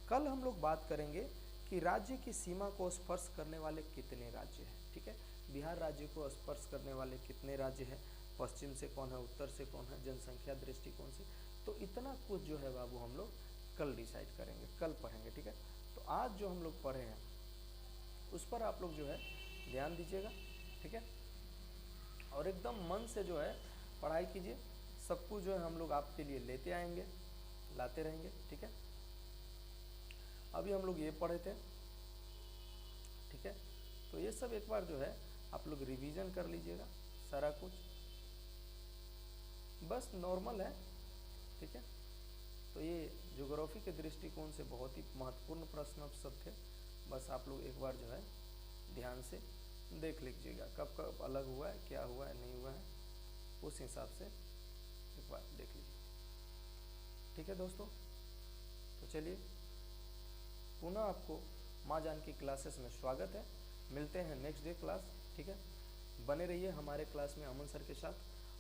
कल हम लोग बात करेंगे कि राज्य की सीमा को स्पर्श करने वाले कितने राज्य हैं, ठीक है। बिहार राज्य को स्पर्श करने वाले कितने राज्य हैं, पश्चिम से कौन है, उत्तर से कौन है, जनसंख्या दृष्टिकोण से, तो इतना कुछ जो है बाबू हम लोग कल डिसाइड करेंगे, कल पढ़ेंगे, ठीक है। तो आज जो हम लोग पढ़े हैं उस पर आप लोग जो है ध्यान दीजिएगा, ठीक है, और एकदम मन से जो है पढ़ाई कीजिए। सब कुछ जो है हम लोग आपके लिए लेते आएंगे, लाते रहेंगे, ठीक है। अभी हम लोग ये पढ़े थे, ठीक है, तो ये सब एक बार जो है आप लोग रिवीजन कर लीजिएगा, सारा कुछ बस नॉर्मल है, ठीक है। तो ये ज्योग्राफी के दृष्टिकोण से बहुत ही महत्वपूर्ण प्रश्न सब थे, बस आप लोग एक बार जो है ध्यान से देख लीजिएगा, कब कब अलग हुआ है, क्या हुआ है, नहीं हुआ है, उस हिसाब से एक बार देख लीजिए, ठीक है दोस्तों। तो चलिए पुनः आपको माँ जानकी क्लासेस में स्वागत है, मिलते हैं नेक्स्ट डे क्लास, ठीक है। बने रहिए हमारे क्लास में अमन सर के साथ,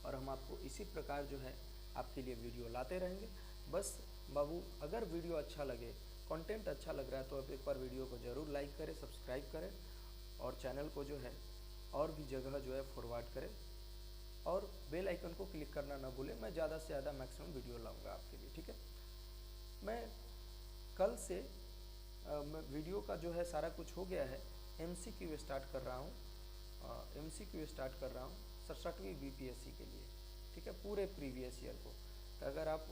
और हम आपको इसी प्रकार जो है आपके लिए वीडियो लाते रहेंगे। बस बाबू अगर वीडियो अच्छा लगे कंटेंट अच्छा लग रहा है तो आप एक बार वीडियो को ज़रूर लाइक करें, सब्सक्राइब करें और चैनल को जो है और भी जगह जो है फॉरवर्ड करें और बेल आइकन को क्लिक करना ना भूलें। मैं ज़्यादा से ज़्यादा मैक्सिमम वीडियो लाऊंगा आपके लिए, ठीक है। मैं कल से मैं वीडियो का जो है सारा कुछ हो गया है, MCQ स्टार्ट कर रहा हूँ, MCQ स्टार्ट कर रहा हूँ 67वीं BPSC के लिए, ठीक है, पूरे प्रीवियस ईयर को। तो अगर आप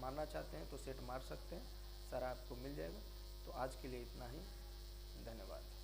मारना चाहते हैं तो सेट मार सकते हैं, सारा आपको मिल जाएगा। तो आज के लिए इतना ही, धन्यवाद।